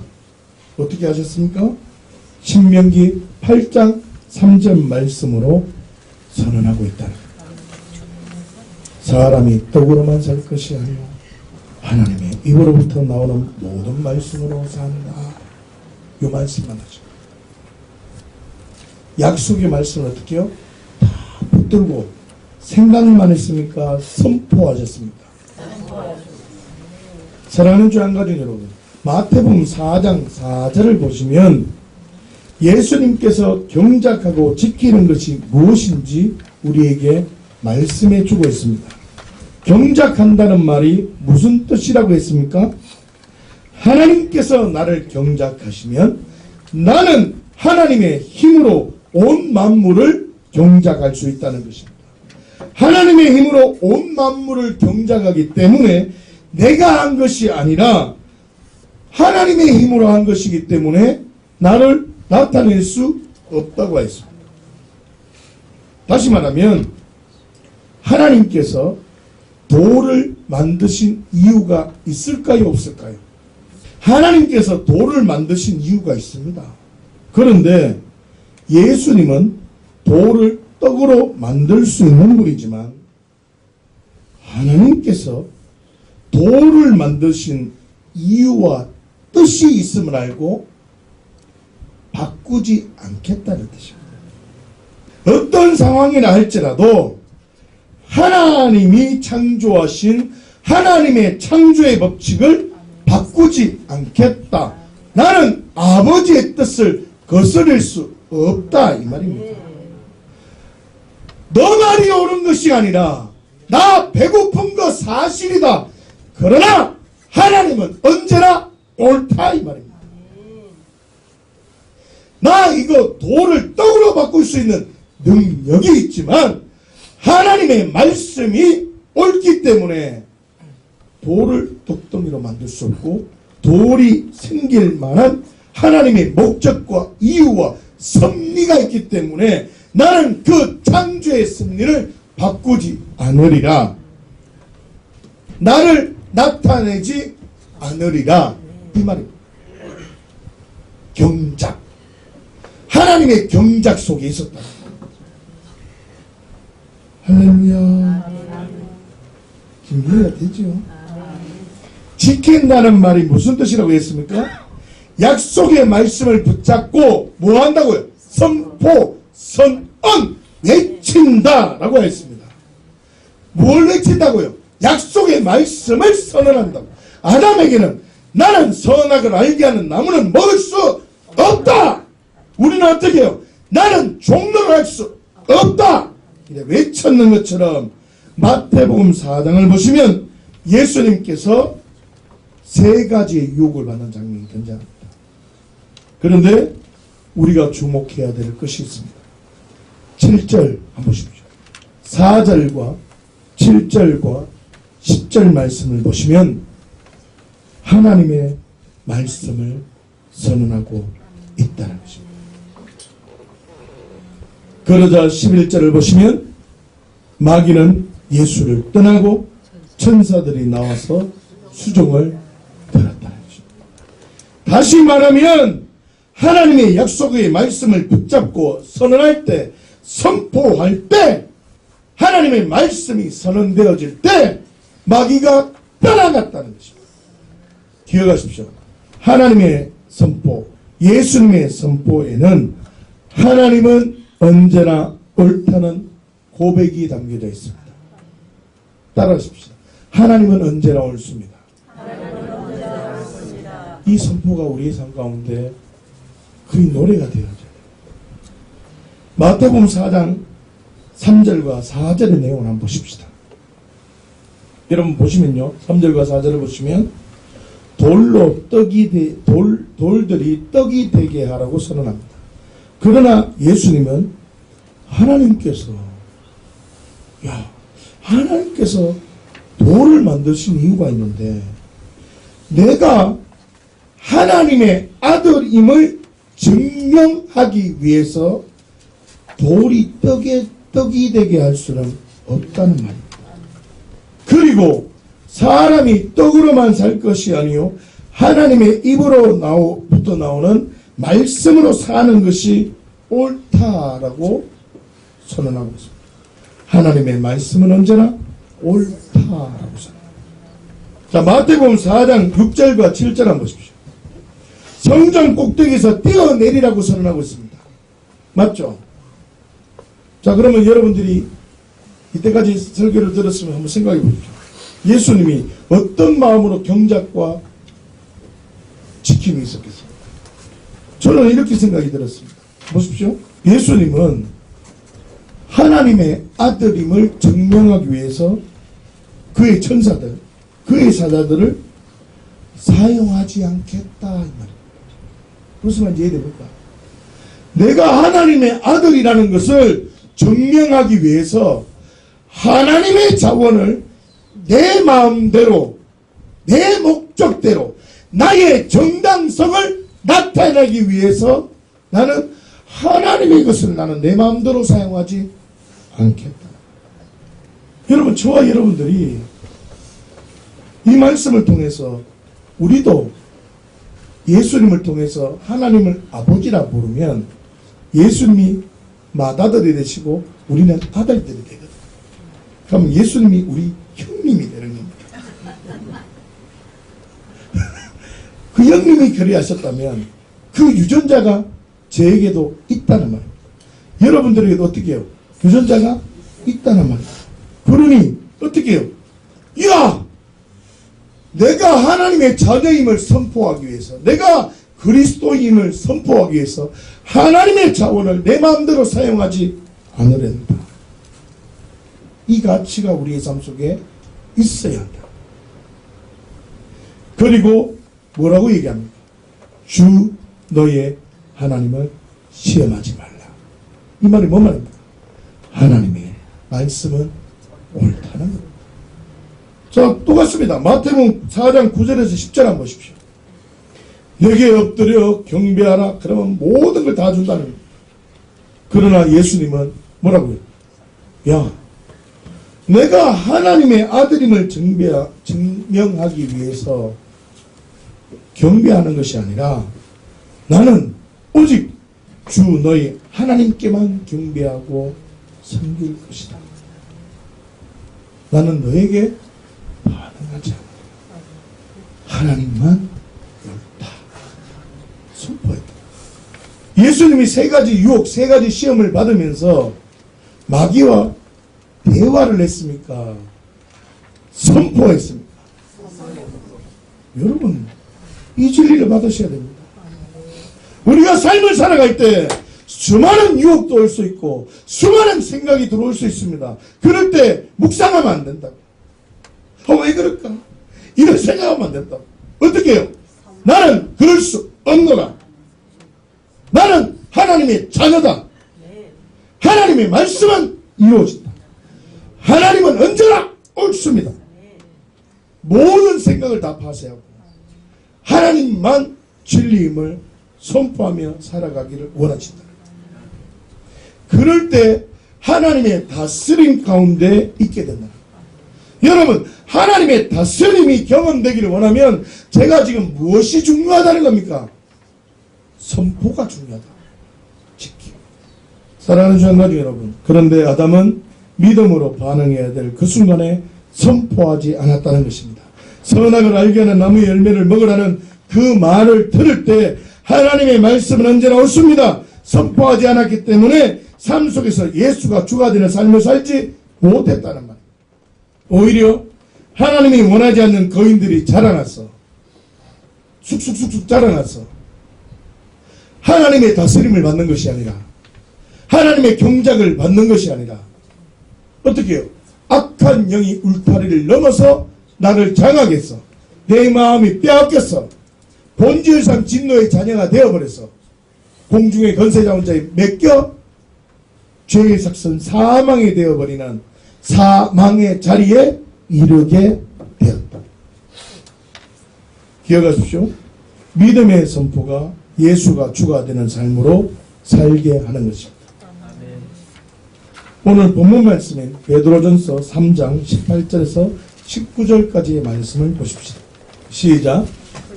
어떻게 하셨습니까? 신명기 8장 3절 말씀으로 선언하고 있다는 거예요. 사람이 떡으로만 살 것이 아니요 하나님의 입으로부터 나오는 모든 말씀으로 산다. 이 말씀만 하죠. 약속의 말씀을 어떻게 해요? 다 붙들고 생각만 했습니까? 선포하셨습니까? 사랑하는 주양가족 여러분, 마태복음 4장 4절을 보시면 예수님께서 경작하고 지키는 것이 무엇인지 우리에게 말씀해 주고 있습니다. 경작한다는 말이 무슨 뜻이라고 했습니까? 하나님께서 나를 경작하시면 나는 하나님의 힘으로 온 만물을 경작할 수 있다는 것입니다. 하나님의 힘으로 온 만물을 경작하기 때문에 내가 한 것이 아니라 하나님의 힘으로 한 것이기 때문에 나를 나타낼 수 없다고 했습니다. 다시 말하면 하나님께서 돌을 만드신 이유가 있을까요? 없을까요? 하나님께서 돌을 만드신 이유가 있습니다. 그런데 예수님은 돌을 떡으로 만들 수 있는 분이지만 하나님께서 돌을 만드신 이유와 뜻이 있음을 알고 바꾸지 않겠다는 뜻입니다. 어떤 상황이나 할지라도 하나님이 창조하신 하나님의 창조의 법칙을 바꾸지 않겠다. 나는 아버지의 뜻을 거스릴 수 없다 이 말입니다. 너 말이 옳은 것이 아니라 나 배고픈 거 사실이다. 그러나 하나님은 언제나 옳다 이 말입니다. 나 이거 돌을 떡으로 바꿀 수 있는 능력이 있지만 하나님의 말씀이 옳기 때문에 돌을 떡덩이로 만들 수 없고 돌이 생길 만한 하나님의 목적과 이유와 섭리가 있기 때문에 나는 그 창조의 섭리를 바꾸지 않으리라. 나를 나타내지 않으리라 이 말입니다. 경작, 하나님의 경작 속에 있었다. 할렐루야. 지금 이해가 되죠? 지킨다는 말이 무슨 뜻이라고 했습니까? 약속의 말씀을 붙잡고 뭐 한다고요? 선포, 선언, 외친다 라고 했습니다. 뭘 외친다고요? 약속의 말씀을 선언한다고. 아담에게는 나는 선악을 알게 하는 나무는 먹을 수 없다. 우리는 어떻게 해요? 나는 종로를 할 수 없다. 외쳤는 것처럼 마태복음 4장을 보시면 예수님께서 세 가지의 유혹을 받는 장면이 등장합니다. 그런데 우리가 주목해야 될 것이 있습니다. 7절 한번 보십시오. 4절과 7절과 10절 말씀을 보시면 하나님의 말씀을 선언하고 있다는 것입니다. 그러자 11절을 보시면 마귀는 예수를 떠나고 천사들이 나와서 수종을 들었다는 것입니다. 다시 말하면 하나님의 약속의 말씀을 붙잡고 선언할 때, 선포할 때, 하나님의 말씀이 선언되어질 때 마귀가 떠나갔다는 것입니다. 기억하십시오. 하나님의 선포, 예수님의 선포에는 하나님은 언제나 옳다는 고백이 담겨져 있습니다. 따라하십시오. 하나님은 언제나 옳습니다. 이 선포가 우리의 삶 가운데 거의 노래가 되어져요. 마태복음 4장 3절과 4절의 내용을 한번 보십시다. 여러분 보시면요. 3절과 4절을 보시면 돌들이 떡이 되게 하라고 선언합니다. 그러나 예수님은 하나님께서 돌을 만드신 이유가 있는데 내가 하나님의 아들임을 증명하기 위해서 돌이 떡이 되게 할 수는 없다는 말입니다. 그리고 사람이 떡으로만 살 것이 아니요 하나님의 입으로부터 나오는 말씀으로 사는 것이 옳다라고 선언하고 있습니다. 하나님의 말씀은 언제나 옳다라고 선언합니다. 자, 마태복음 4장 6절과 7절 한번 보십시오. 성전 꼭대기에서 뛰어내리라고 선언하고 있습니다. 맞죠? 자, 그러면 여러분들이 이때까지 설교를 들었으면 한번 생각해 보십시오. 예수님이 어떤 마음으로 경작과 지킴이 있었겠습니까? 저는 이렇게 생각이 들었습니다. 보십시오. 예수님은 하나님의 아들임을 증명하기 위해서 그의 천사들, 그의 사자들을 사용하지 않겠다 이 말입니다. 무슨 말인지 이해됩니까? 내가 하나님의 아들이라는 것을 증명하기 위해서 하나님의 자원을 내 마음대로 내 목적대로 나의 정당성을 나타내기 위해서 나는 하나님의 것을 나는 내 마음대로 사용하지 않겠다. 여러분, 저와 여러분들이 이 말씀을 통해서 우리도 예수님을 통해서 하나님을 아버지라 부르면 예수님이 맏아들이 되시고 우리는 아들들이 되거든. 그럼 예수님이 우리 형님이 되는 겁니다. 그 형님이 그리하셨다면 그 유전자가 저에게도 있다는 말입니다. 여러분들에게도 어떻게 해요? 유전자가 있다는 말입니다. 그러니 어떻게 해요? 야! 내가 하나님의 자녀임을 선포하기 위해서, 내가 그리스도임을 선포하기 위해서 하나님의 자원을 내 마음대로 사용하지 않으련다. 이 가치가 우리의 삶 속에 있어야 한다. 그리고 뭐라고 얘기합니까? 주 너의 하나님을 시험하지 말라. 이 말이 뭔 말입니까? 하나님의 말씀은 옳다는 겁니다. 자, 똑같습니다. 마태복음 4장 9절에서 10절 한번 보십시오. 내게 엎드려 경배하라. 그러면 모든 걸 다 준다는 겁니다. 그러나 예수님은 뭐라고요? 야, 내가 하나님의 아들임을 증명하기 위해서 경배하는 것이 아니라 나는 오직 주 너희 하나님께만 경배하고 섬길 것이다. 나는 너에게 반응하지 않는다. 하나님만 옳다. 선포했다. 예수님이 세 가지 유혹, 세 가지 시험을 받으면서 마귀와 대화를 했습니까? 선포했습니까? 여러분, 이 진리를 받으셔야 됩니다. 우리가 삶을 살아갈 때 수많은 유혹도 올 수 있고 수많은 생각이 들어올 수 있습니다. 그럴 때 묵상하면 안 된다고. 왜 그럴까? 이런 생각하면 안 된다고. 어떻게 해요? 나는 그럴 수 없노라. 나는 하나님의 자녀다. 하나님의 말씀은 이루어진다. 하나님은 언제나 옳습니다. 모든 생각을 다 파쇄하고 하나님만 진리임을 선포하며 살아가기를 원하신다. 그럴 때 하나님의 다스림 가운데 있게 된다. 여러분, 하나님의 다스림이 경험되기를 원하면 제가 지금 무엇이 중요하다는 겁니까? 선포가 중요하다. 지키. 사랑하는 주한 가족 여러분, 그런데 아담은 믿음으로 반응해야 될 그 순간에 선포하지 않았다는 것입니다. 선악을 알게 하는 나무의 열매를 먹으라는 그 말을 들을 때 하나님의 말씀은 언제나 옳습니다. 선포하지 않았기 때문에 삶 속에서 예수가 주가 되는 삶을 살지 못했다는 말. 오히려 하나님이 원하지 않는 거인들이 자라났어. 쑥쑥쑥쑥 자라났어. 하나님의 다스림을 받는 것이 아니라, 하나님의 경작을 받는 것이 아니라 어떻게 해요? 악한 영이 울타리를 넘어서 나를 장악했어. 내 마음이 빼앗겼어. 본질상 진노의 자녀가 되어버렸어. 공중의 건세자원자에 맡겨 죄의 삭선 사망이 되어버리는 사망의 자리에 이르게 되었다. 기억하십시오. 믿음의 선포가 예수가 주가 되는 삶으로 살게 하는 것입니다. 오늘 본문 말씀인 베드로전서 3장 18절에서 19절까지의 말씀을 보십시다. 시작.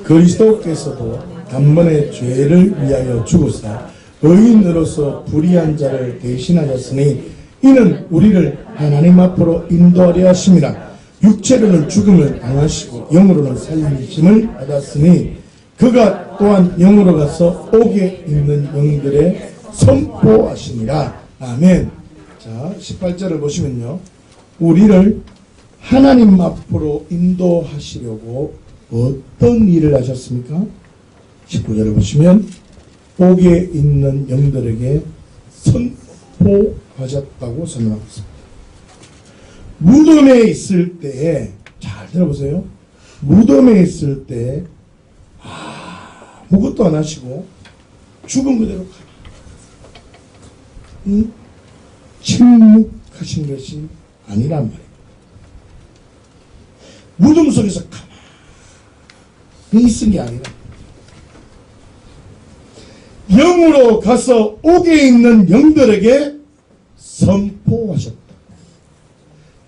그리스도께서도 단번에 죄를 위하여 죽으사 의인으로서 불의한 자를 대신하셨으니 이는 우리를 하나님 앞으로 인도하려 하심이라. 육체로는 죽음을 당하시고 영으로는 살리심을 받았으니 그가 또한 영으로 가서 옥에 있는 영들의 선포하시니라. 아멘. 자, 18절을 보시면요, 우리를 하나님 앞으로 인도하시려고 어떤 일을 하셨습니까? 19절을 보시면 옥에 있는 영들에게 선포하셨다고 설명하고 있습니다. 무덤에 있을 때에, 잘 들어보세요. 무덤에 있을 때 아무것도 안 하시고 죽은 그대로 침묵하신 것이 아니란 말이에요. 무덤 속에서 가만히 있은 게 아니라 영으로 가서 옥에 있는 영들에게 선포하셨다.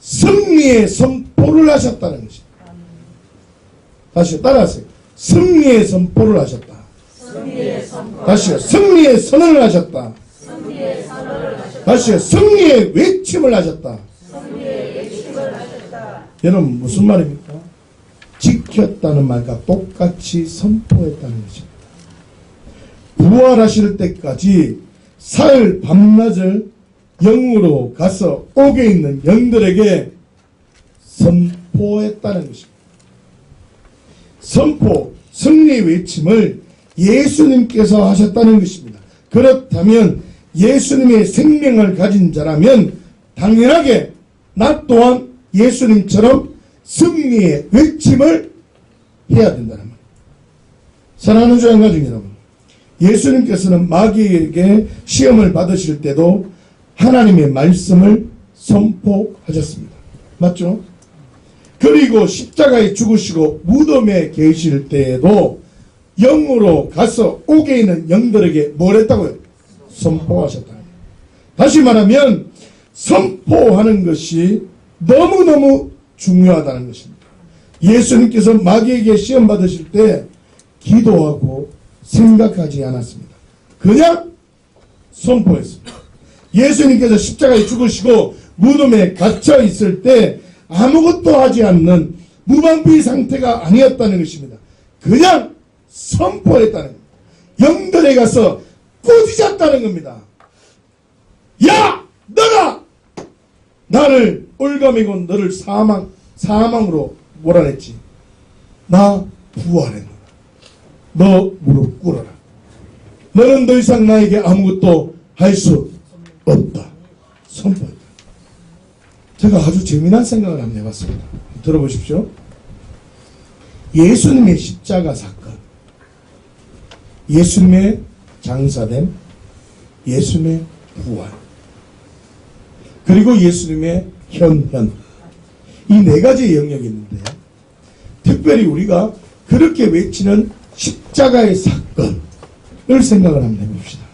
승리의 선포를 하셨다는 것입니다. 다시 따라하세요. 승리의 선포를 하셨다. 다시요. 승리의 선언을 하셨다. 다시 승리의 외침을 하셨다. 승리의 외침을 하셨다. 여러분 무슨 말입니까? 지켰다는 말과 똑같이 선포했다는 것입니다. 부활하실 때까지 사흘 밤낮을 영으로 가서 옥에 있는 영들에게 선포했다는 것입니다. 선포, 승리 외침을 예수님께서 하셨다는 것입니다. 그렇다면 예수님의 생명을 가진 자라면 당연하게 나 또한 예수님처럼 승리의 외침을 해야 된다는 말입니다. 사랑하는 주양 가족 여러분, 예수님께서는 마귀에게 시험을 받으실 때도 하나님의 말씀을 선포하셨습니다. 맞죠? 그리고 십자가에 죽으시고 무덤에 계실 때에도 영으로 가서 옥에 있는 영들에게 뭘 했다고요? 선포하셨다. 다시 말하면 선포하는 것이 너무너무 중요하다는 것입니다. 예수님께서 마귀에게 시험 받으실 때 기도하고 생각하지 않았습니다. 그냥 선포했습니다. 예수님께서 십자가에 죽으시고 무덤에 갇혀 있을 때 아무것도 하지 않는 무방비 상태가 아니었다는 것입니다. 그냥 선포했다는 겁니다. 영들에 가서 꾸짖었다는 겁니다. 야! 너가 나를 올가매고 너를 사망으로 몰아냈지. 나 부활했노라. 너 무릎 꿇어라. 너는 더 이상 나에게 아무것도 할 수 없다. 선포했다. 제가 아주 재미난 생각을 한번 해봤습니다. 들어보십시오. 예수님의 십자가 사건, 예수님의 장사됨, 예수님의 부활, 그리고 예수님의 현현, 이 네 가지 영역이 있는데 특별히 우리가 그렇게 외치는 십자가의 사건을 생각을 한번 해봅시다.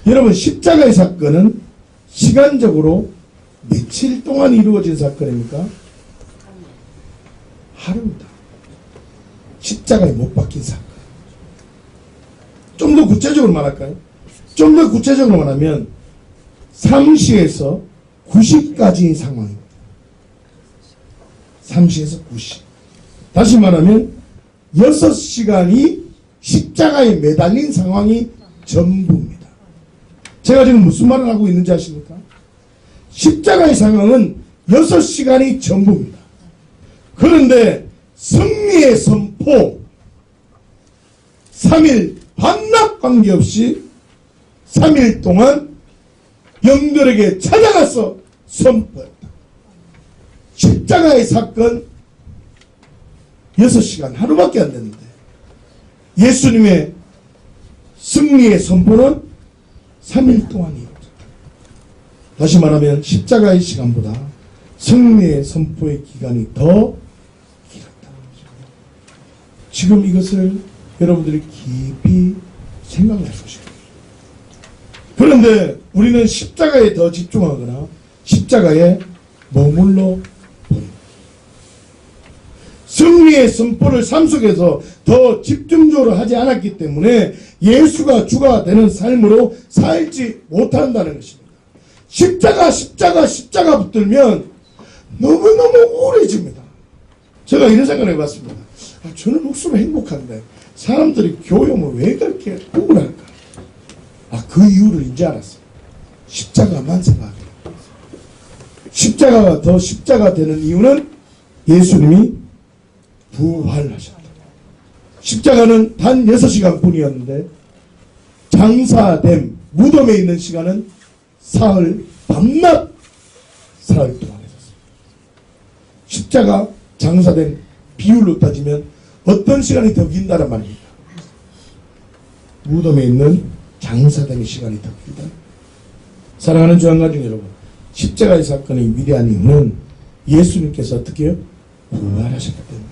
여러분, 십자가의 사건은 시간적으로 며칠 동안 이루어진 사건입니까? 하루입니다. 십자가에 못 박힌 사건. 좀 더 구체적으로 말할까요? 좀 더 구체적으로 말하면 3시에서 9시까지의 상황입니다. 3시에서 9시. 다시 말하면 6시간이 십자가에 매달린 상황이 전부입니다. 제가 지금 무슨 말을 하고 있는지 아십니까? 십자가의 상황은 6시간이 전부입니다. 그런데 승리의 선포, 3일 반납 관계없이 3일 동안 영들에게 찾아가서 선포했다. 십자가의 사건 6시간, 하루밖에 안 됐는데 예수님의 승리의 선포는 3일 동안 이루어졌다. 다시 말하면 십자가의 시간보다 승리의 선포의 기간이 더 길었다. 지금 이것을 여러분들이 깊이 생각해 보시고, 그런데 우리는 십자가에 더 집중하거나 십자가에 머물러 봅니다. 승리의 선포를 삶 속에서 더 집중적으로 하지 않았기 때문에 예수가 주가 되는 삶으로 살지 못한다는 것입니다. 십자가 붙들면 너무너무 우울해집니다. 제가 이런 생각을 해봤습니다. 저는 목숨이 행복한데 사람들이 교회 오면 왜 그렇게 우울할까? 그 이유를 이제 알았어요. 십자가만 생각해요. 십자가가 더 십자가 되는 이유는 예수님이 부활하셨다. 십자가는 단 6시간 뿐이었는데 장사됨, 무덤에 있는 시간은 사흘 밤낮 사흘 동안 했었어요. 십자가 장사된 비율로 따지면 어떤 시간이 더 긴다란 말입니까? 무덤에 있는 장사된 시간이 더 길다. 사랑하는 주안가족 여러분, 십자가의 사건의 위대한 이유는 예수님께서 어떻게 해요? 부활하셨기 때문입니다.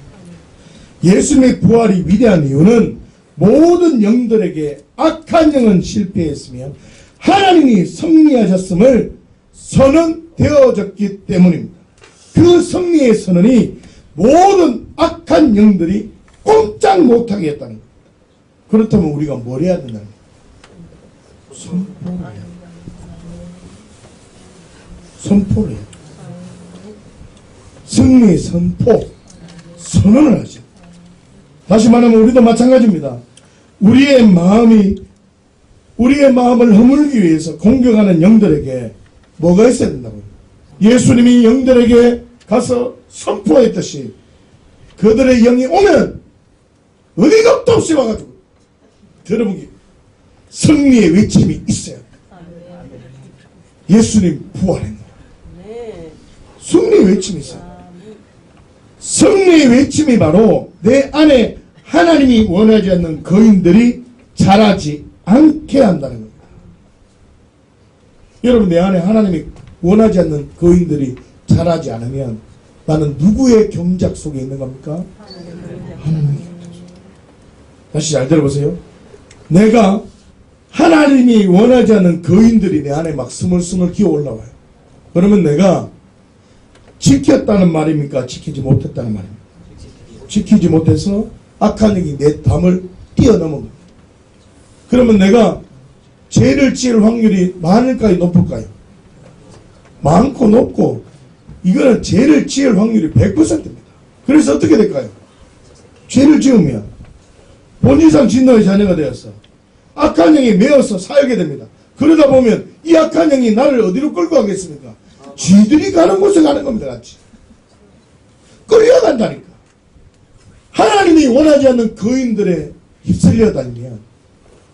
예수님의 부활이 위대한 이유는 모든 영들에게 악한 영은 실패했으며 하나님이 승리하셨음을 선언되어졌기 때문입니다. 그 승리의 선언이 모든 악한 영들이 꼼짝 못하게 했다는 겁니다. 그렇다면 우리가 뭘 해야 된다는 거예요? 선포를 해야 됩니다. 선포를 해요. 승리 선포, 선언을 하죠. 다시 말하면 우리도 마찬가지입니다. 우리의 마음을 허물기 위해서 공격하는 영들에게 뭐가 있어야 된다고요? 예수님이 영들에게 가서 선포했듯이 그들의 영이 오면 어디 겁도 없이 와가지고 들어보기 승리의 외침이 있어요. 예수님 부활했노라. 승리의 외침이 있어요. 승리의 외침이 바로 내 안에 하나님이 원하지 않는 거인들이 자라지 않게 한다는 겁니다. 여러분, 내 안에 하나님이 원하지 않는 거인들이 자라지 않으면 나는 누구의 경작 속에 있는 겁니까? 하나님의 경작 속에. 다시 잘 들어보세요. 내가 하나님이 원하지 않는 거인들이 내 안에 막 스물스물 기어 올라와요. 그러면 내가 지켰다는 말입니까? 지키지 못했다는 말입니까? 지키지 못해서 악한 영이 내 담을 뛰어넘은 겁니다. 그러면 내가 죄를 지을 확률이 많을까요? 높을까요? 많고 높고 이거는 죄를 지을 확률이 100%입니다. 그래서 어떻게 될까요? 죄를 지으면 본인상 진노의 자녀가 되었어. 악한 영이 매어서 살게 됩니다. 그러다 보면 이 악한 영이 나를 어디로 끌고 가겠습니까? 쥐들이 가는 곳에 가는 겁니다. 같이 끌려간다니까. 하나님이 원하지 않는 거인들에 휩쓸려 다니면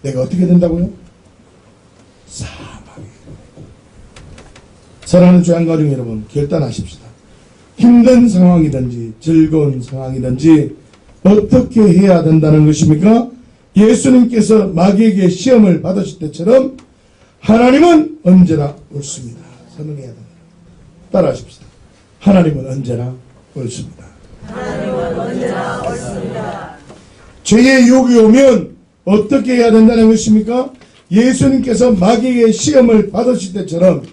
내가 어떻게 된다고요? 사망이. 사랑하는 주양 가족 여러분, 결단하십시다. 힘든 상황이든지 즐거운 상황이든지 어떻게 해야 된다는 것입니까? 예수님께서 마귀에게 시험을 받으실 때처럼 하나님은 언제나 옳습니다. 선언해야 됩니다. 따라하십시다. 하나님은 언제나 옳습니다. 하나님은 언제나 옳습니다. 죄의 유혹이 오면 어떻게 해야 된다는 것입니까? 예수님께서 마귀에게 시험을 받으실 때처럼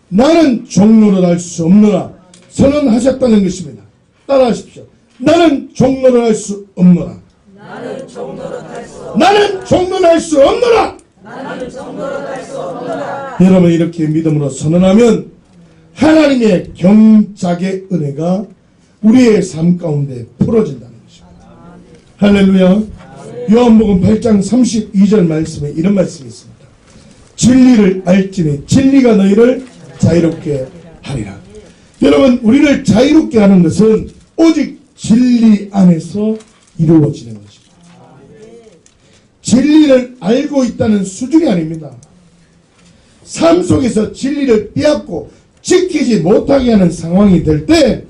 나는 종로를 할 수 없노라 선언하셨다는 것입니다. 따라하십시오. 나는 종로를 할 수 없노라. 나는 종노릇 할 수 없노라. 나는 종로를 할 수 없노라. 나는 종노릇 할 수 없노라. 여러분, 이렇게 믿음으로 선언하면 하나님의 경작의 은혜가 우리의 삶 가운데 풀어진다는 것입니다. 할렐루야. 요한복음 8장 32절 말씀에 이런 말씀이 있습니다. 진리를 알지니 진리가 너희를 자유롭게 하리라. 여러분, 우리를 자유롭게 하는 것은 오직 진리 안에서 이루어지는 것입니다. 진리를 알고 있다는 수준이 아닙니다. 삶 속에서 진리를 빼앗고 지키지 못하게 하는 상황이 될 때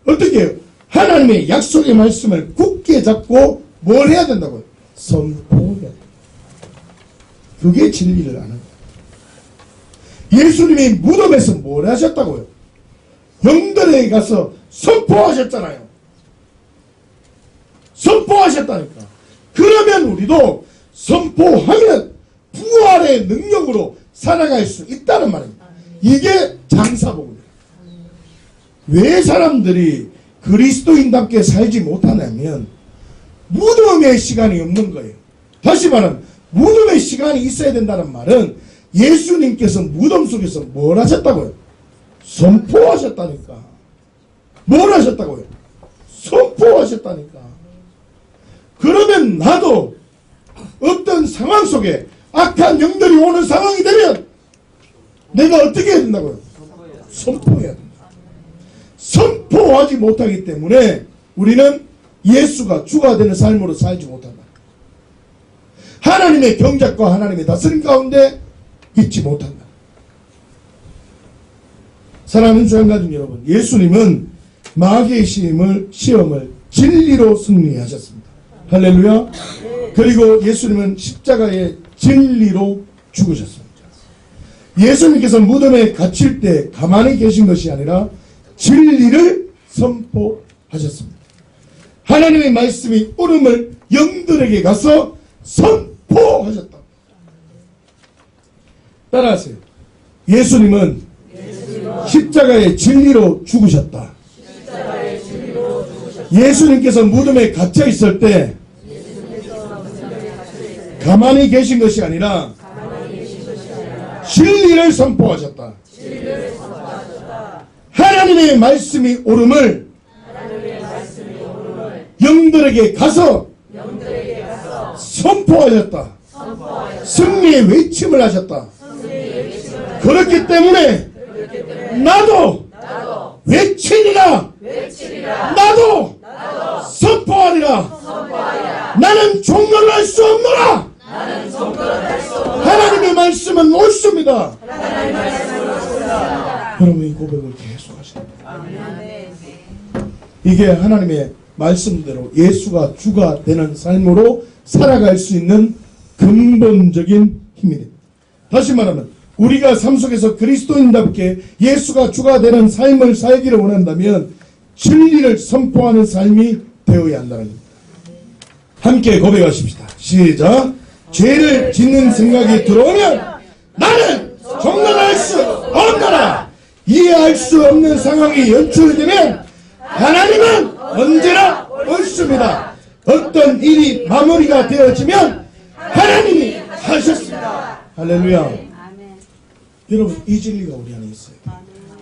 어떻게 해요? 하나님의 약속의 말씀을 굳게 잡고 뭘 해야 된다고요? 선포해야 돼요. 그게 진리를 아는 거예요. 예수님이 무덤에서 뭘 하셨다고요? 영들에게 가서 선포하셨잖아요. 선포하셨다니까. 그러면 우리도 선포하면 부활의 능력으로 살아갈 수 있다는 말입니다. 이게 장사복음이에요. 왜 사람들이 그리스도인답게 살지 못하냐면 무덤의 시간이 없는 거예요. 다시 말하면 무덤의 시간이 있어야 된다는 말은 예수님께서 무덤 속에서 뭘 하셨다고요? 선포하셨다니까. 뭘 하셨다고요? 선포하셨다니까. 그러면 나도 어떤 상황 속에 악한 영들이 오는 상황이 되면 내가 어떻게 해야 된다고요? 선포해야 된다. 선포하지 못하기 때문에 우리는 예수가 주가 되는 삶으로 살지 못한다. 하나님의 경작과 하나님의 다스림 가운데 있지 못한다. 사랑하는 주양가족 여러분, 예수님은 마귀의 시험을 진리로 승리하셨습니다. 할렐루야. 그리고 예수님은 십자가의 진리로 죽으셨습니다. 예수님께서 무덤에 갇힐 때 가만히 계신 것이 아니라 진리를 선포하셨습니다. 하나님의 말씀이 옳음을 영들에게 가서 선포하셨다. 따라하세요. 예수님은 십자가의 진리로 죽으셨다. 예수님께서 무덤에 갇혀 있을 때 가만히 계신 것이 아니라 진리를 선포하셨다. 하나님의 말씀이 오름을 영들에게 가서 선포하였다. 승리의 외침을 하셨다. 그렇기 때문에 나도 외치리라. 나도 선포하리라. 나는 종로할 수 없노라. 하나님의 말씀은 옳습니다. 여러분 이 고백을 계속 하셔야 돼요. 이게 하나님의 말씀대로 예수가 주가 되는 삶으로 살아갈 수 있는 근본적인 힘이 됩니다. 다시 말하면 우리가 삶 속에서 그리스도인답게 예수가 주가 되는 삶을 살기를 원한다면 진리를 선포하는 삶이 되어야 한다는 겁니다. 함께 고백하십시다. 시작. 죄를 짓는 생각이 들어오면 나는 정당할 수 없노라. 이해할 수 없는 상황이 연출되면 하나님은 언제나 옳습니다. 어떤 일이 마무리가 되어지면 하나님이 하셨습니다. 할렐루야. 여러분 이 진리가 우리 안에 있어요.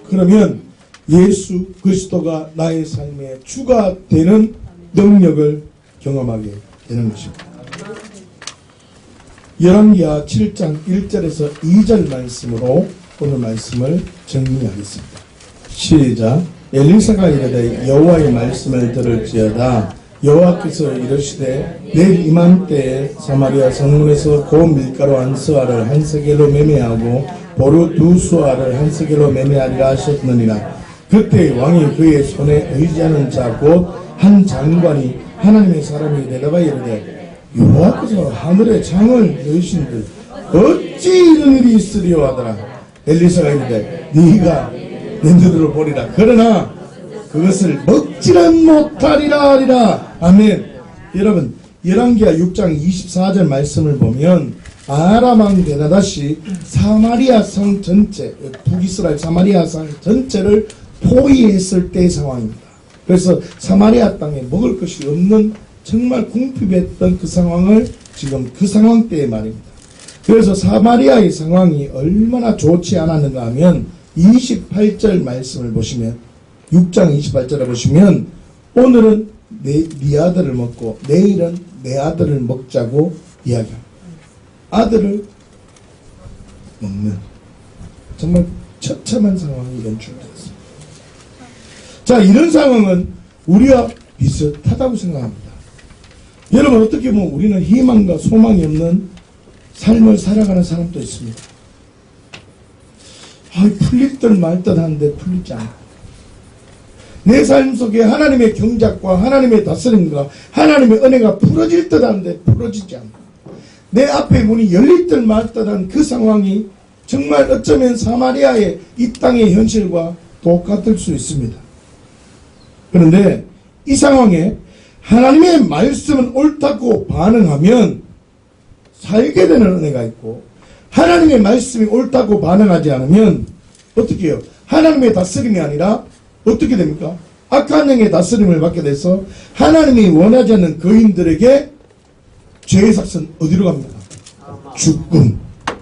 그러면 예수 그리스도가 나의 삶의 주가 되는 능력을 경험하게 되는 것입니다. 열왕기하 7장 1절에서 2절 말씀으로 오늘 말씀을 정리하겠습니다. 시작. 엘리사가 이르되 여호와의 말씀을 들을지어다. 여호와께서 이르시되 내일 이맘때에 사마리아 성문에서 고운 밀가루 한 스와를 한 세겔로 매매하고 보루 두 수아를 한 세겔로 매매하리라 하셨느니라. 그때 왕이 그의 손에 의지하는 자 곧 한 장관이 하나님의 사람이 대답하여 이르되 여호와께서 하늘의 창을 여신들 어찌 이런 일이 있으리요 하더라. 엘리사가 이르되 네가 내 눈으로 보리라. 그러나 그것을 먹지는 못하리라 하리라. 아멘. 여러분 열왕기하 6장 24절 말씀을 보면 아람 왕 베나다시 사마리아 성 전체, 북이스라엘 사마리아 성 전체를 포위했을 때의 상황입니다. 그래서 사마리아 땅에 먹을 것이 없는 정말 궁핍했던 그 상황을 지금 그 상황 때의 말입니다. 그래서 사마리아의 상황이 얼마나 좋지 않았는가 하면 28절 말씀을 보시면 6장 28절을 보시면 오늘은 네 아들을 먹고 내일은 내 아들을 먹자고 이야기합니다. 아들을 먹는 정말 처참한 상황이 연출되었습니다. 자, 이런 상황은 우리와 비슷하다고 생각합니다. 여러분 어떻게 보면 우리는 희망과 소망이 없는 삶을 살아가는 사람도 있습니다. 풀릴 듯 말 듯 하는데 풀리지 않아. 내 삶 속에 하나님의 경작과 하나님의 다스림과 하나님의 은혜가 풀어질 듯 하는데 풀어지지 않아. 내 앞에 문이 열릴 듯 말 듯한 그 상황이 정말 어쩌면 사마리아의 이 땅의 현실과 똑같을 수 있습니다. 그런데 이 상황에 하나님의 말씀은 옳다고 반응하면 살게 되는 은혜가 있고 하나님의 말씀이 옳다고 반응하지 않으면 어떻게 해요? 하나님의 다스림이 아니라 어떻게 됩니까? 악한 영의 다스림을 받게 돼서 하나님이 원하지 않는 거인들에게 죄의 삭은 어디로 갑니까? 죽음,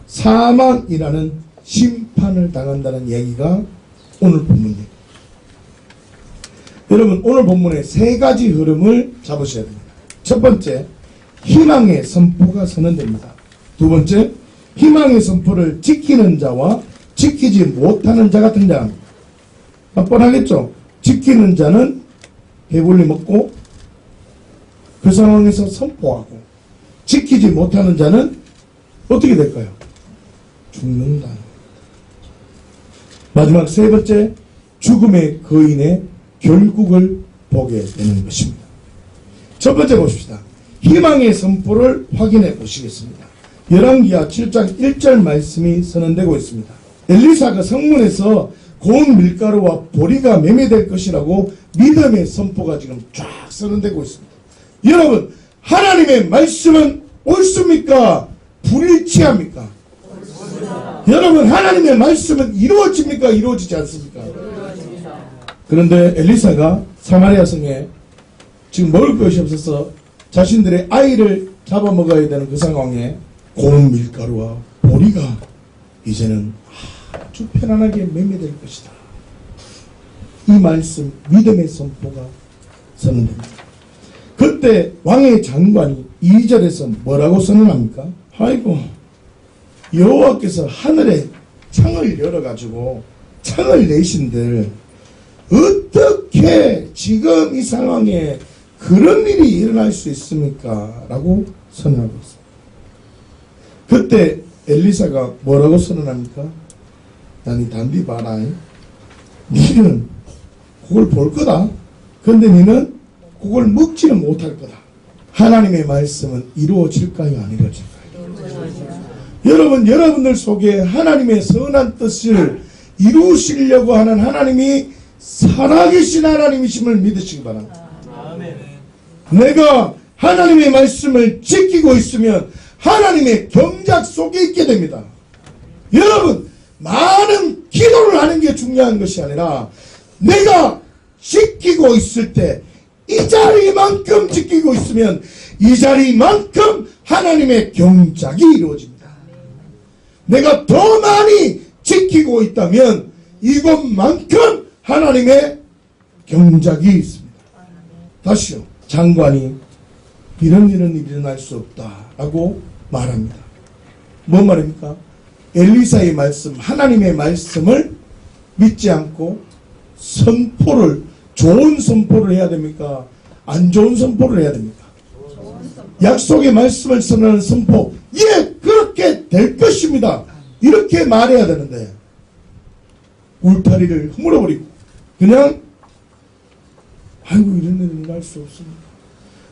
사망이라는 심판을 당한다는 얘기가 오늘 본문입니다. 여러분 오늘 본문에 세 가지 흐름을 잡으셔야 됩니다. 첫 번째, 희망의 선포가 선언됩니다. 두 번째, 희망의 선포를 지키는 자와 지키지 못하는 자 같은 자. 뻔하겠죠? 지키는 자는 배불리 먹고 그 상황에서 선포하고 지키지 못하는 자는 어떻게 될까요? 죽는다. 마지막 세 번째, 죽음의 거인의 결국을 보게 되는 것입니다. 첫 번째 보십시다. 희망의 선포를 확인해 보시겠습니다. 열왕기하 7장 1절 말씀이 선언되고 있습니다. 엘리사가 성문에서 고운 밀가루와 보리가 매매될 것이라고 믿음의 선포가 지금 쫙 선언되고 있습니다. 여러분 하나님의 말씀은 옳습니까? 불일치합니까? 여러분 하나님의 말씀은 이루어집니까? 이루어지지 않습니까? 그런데 엘리사가 사마리아 성에 지금 먹을 것이 없어서 자신들의 아이를 잡아먹어야 되는 그 상황에 고운 밀가루와 보리가 이제는 아주 편안하게 매매될 것이다. 이 말씀 믿음의 선포가 선언됩니다. 그때 왕의 장관이 2절에서 뭐라고 선언합니까? 아이고 여호와께서 하늘에 창을 열어가지고 창을 내신들 어떻게 지금 이 상황에 그런 일이 일어날 수 있습니까? 라고 선언하고 있습니다. 그때 엘리사가 뭐라고 선언합니까? 나니 단디 봐라. 니는 그걸 볼 거다. 근데 니는 그걸 먹지는 못할 거다. 하나님의 말씀은 이루어질까요? 안 이루어질까요? 여러분, 여러분들 속에 하나님의 선한 뜻을 이루시려고 하는 하나님이 살아계신 하나님이심을 믿으시기 바랍니다. 내가 하나님의 말씀을 지키고 있으면 하나님의 경작 속에 있게 됩니다. 여러분, 많은 기도를 하는 게 중요한 것이 아니라 내가 지키고 있을 때 이 자리만큼 지키고 있으면 이 자리만큼 하나님의 경작이 이루어집니다. 내가 더 많이 지키고 있다면 이것만큼 하나님의 경작이 있습니다. 다시요. 장관이 이런 일은 일어날 수 없다라고 말합니다. 뭔 말입니까? 엘리사의 말씀, 하나님의 말씀을 믿지 않고 선포를, 좋은 선포를 해야 됩니까? 안 좋은 선포를 해야 됩니까? 약속의 말씀을 선언하는 선포, 예, 그렇게 될 것입니다. 이렇게 말해야 되는데 울타리를 허물어버리고 그냥 아이고 이런 일은 일어날 수 없습니다.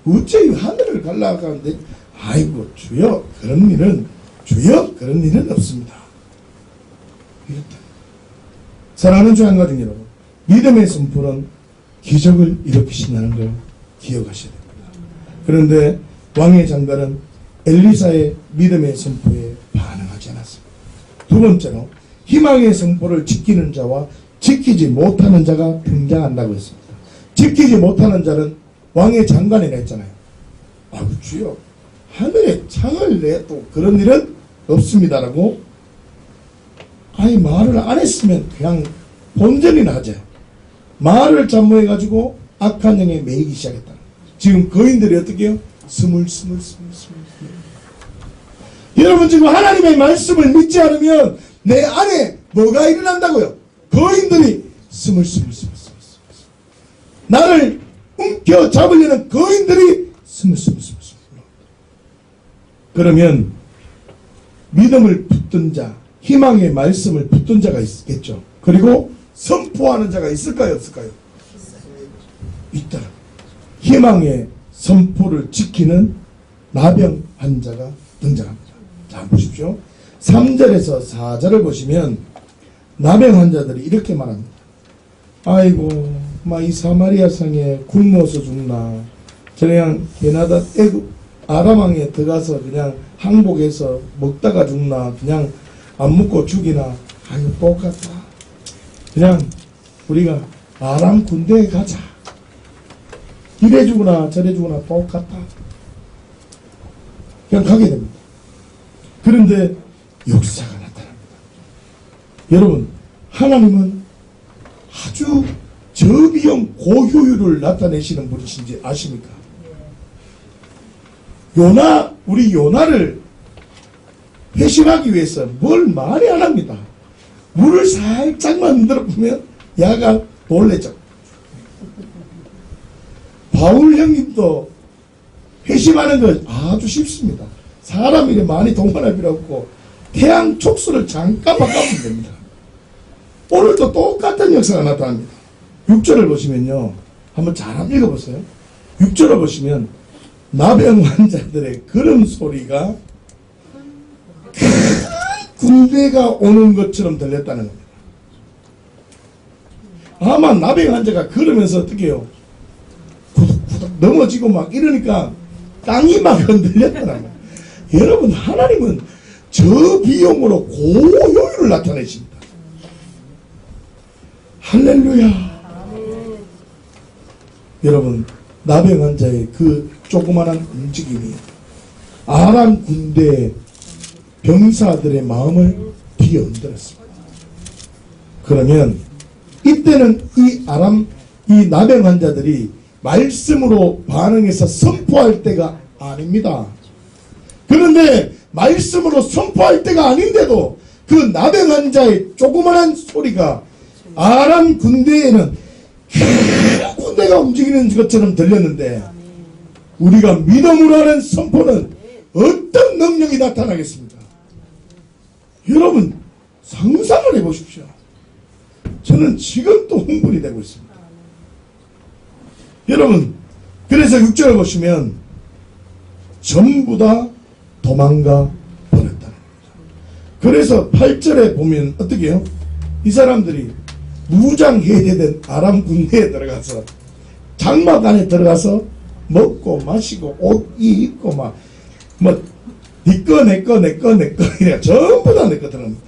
어째 하늘을 갈라가는데 아이고 주여 그런 일은 없습니다. 이렇다. 사랑하는 주 한 가족 여러분, 믿음의 선포는 기적을 일으키신다는 걸 기억하셔야 됩니다. 그런데 왕의 장관은 엘리사의 믿음의 선포에 반응하지 않았습니다. 두 번째로 희망의 선포를 지키는 자와 지키지 못하는 자가 등장한다고 했습니다. 지키지 못하는 자는 왕의 장관이라 했잖아요. 아우 주여 하늘에 창을 내도 그런 일은 없습니다라고 아니 말을 안 했으면 그냥 본전이나 하자. 말을 잠무해가지고 악한 영에 매이기 시작했다. 지금 거인들이 어떻게 해요? 스물스물. 여러분 지금 하나님의 말씀을 믿지 않으면 내 안에 뭐가 일어난다고요? 거인들이 스물스물. 나를 움켜 잡으려는 거인들이 스물스물. 그러면 믿음을 붙든 자, 희망의 말씀을 붙든 자가 있겠죠. 그리고 선포하는 자가 있을까요? 없을까요? 있다. 희망의 선포를 지키는 나병 환자가 등장합니다. 자, 보십시오. 3절에서 4절을 보시면 나병 환자들이 이렇게 말합니다. 아이고, 이 사마리아 성에 굶어서 죽나. 그냥 게나다 애굽 아람왕에 들어가서 그냥 항복해서 먹다가 죽나. 그냥 안 먹고 죽이나. 아이고, 똑같다. 그냥 우리가 아람 군대에 가자. 이래 주거나 저래 주거나 똑같다. 그냥 가게 됩니다. 그런데 역사가 나타납니다. 여러분, 하나님은 아주 저비용 고효율을 나타내시는 분이신지 아십니까? 우리 요나를 회심하기 위해서 뭘 말이 안 합니다. 물을 살짝만 흔들어 보면 야가 놀래죠. 바울 형님도 회심하는 거 아주 쉽습니다. 사람 일에 많이 동원할 필요 없고 태양 촉수를 잠깐 바꿔보면 됩니다. 오늘도 똑같은 역사가 나타납니다. 6절을 보시면요. 한번 잘 한번 읽어보세요. 6절을 보시면 나병 환자들의 걸음 소리가 큰 군대가 오는 것처럼 들렸다는 겁니다. 아마 나병 환자가 걸으면서 어떻게 해요? 구덕구덕 넘어지고 막 이러니까 땅이 막 흔들렸다는 거예요. 여러분, 하나님은 저비용으로 고효율을 나타내십니다. 할렐루야. 여러분, 나병 환자의 그 조그마한 움직임이 아람 군대 병사들의 마음을 뒤흔들었습니다. 그러면 이때는 이 나병 환자들이 말씀으로 반응해서 선포할 때가 아닙니다. 그런데 말씀으로 선포할 때가 아닌데도 그 나병 환자의 조그만한 소리가 아람 군대에는 큰 군대가 움직이는 것처럼 들렸는데, 우리가 믿음으로 하는 선포는 어떤 능력이 나타나겠습니까? 여러분 상상을 해보십시오. 저는 지금도 흥분이 되고 있습니다. 여러분, 그래서 6절을 보시면 전부 다 도망가 버렸다는 겁니다. 그래서 8절에 보면 어떻게 해요? 이 사람들이 무장 해제된 아람 군대에 들어가서 장막 안에 들어가서 먹고 마시고 옷 입고 뭐 니꺼 내꺼 이래 전부 다 내꺼 들어갑니다.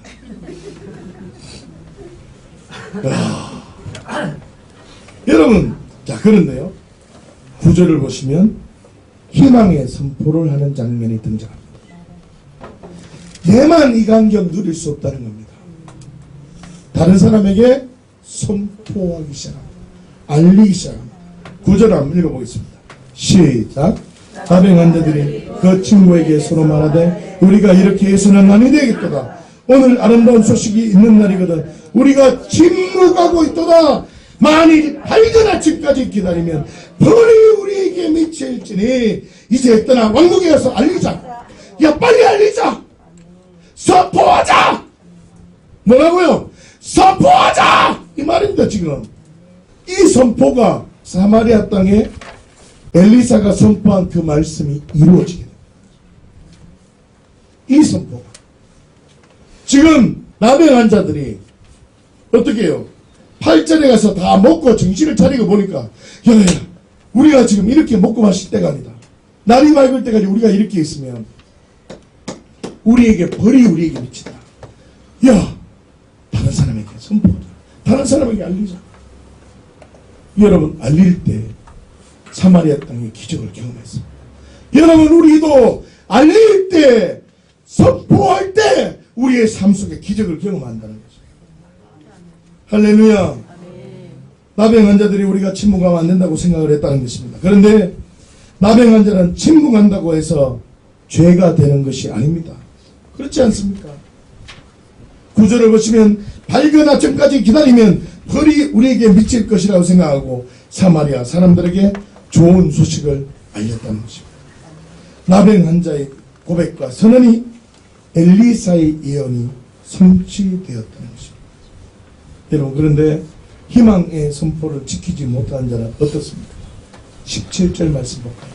여러분, 자, 그런데요, 9절을 보시면 희망의 선포를 하는 장면이 등장합니다. 얘만 이 간격 누릴 수 없다는 겁니다. 다른 사람에게 선포하기 시작합니다. 알리기 시작합니다. 9절 한번 읽어보겠습니다. 시작. 나병 환자들이 그 친구에게 서로 말하되 우리가 이렇게 해서는 아니 되겠도다. 오늘 아름다운 소식이 있는 날이거든. 우리가 침묵하고 있도다. 만일 밝은 아침까지 기다리면 벌이 우리에게 미칠지니 이제 떠나 왕국에 가서 알리자. 야, 빨리 알리자. 선포하자. 뭐라고요? 선포하자. 이 말입니다. 지금 이 선포가 사마리아 땅에 엘리사가 선포한 그 말씀이 이루어지게 됩니다. 이 선포가 지금 나병 환자들이 어떻게 해요? 8절에 가서 다 먹고 정신을 차리고 보니까, 야, 우리가 지금 이렇게 먹고 마실 때가 아니다. 날이 맑을 때까지 우리가 이렇게 있으면 우리에게 벌이 우리에게 미친다. 야, 다른 사람에게 선포하자. 다른 사람에게 알리자. 여러분, 알릴 때 사마리아 땅의 기적을 경험했습니다. 여러분, 우리도 알릴 때, 선포할 때 우리의 삶 속에 기적을 경험한다는 거죠. 할렐루야. 나병 환자들이 우리가 침묵하면 안 된다고 생각을 했다는 것입니다. 그런데 나병 환자는 침묵한다고 해서 죄가 되는 것이 아닙니다. 그렇지 않습니까? 9절을 보시면 밝은 아침까지 기다리면 벌이 우리에게 미칠 것이라고 생각하고 사마리아 사람들에게 좋은 소식을 알렸다는 것입니다. 나병 환자의 고백과 선언이 엘리사의 예언이 성취되었다는 것입니다. 여러분, 그런데 희망의 선포를 지키지 못한 자는 어떻습니까? 17절 말씀 볼까요?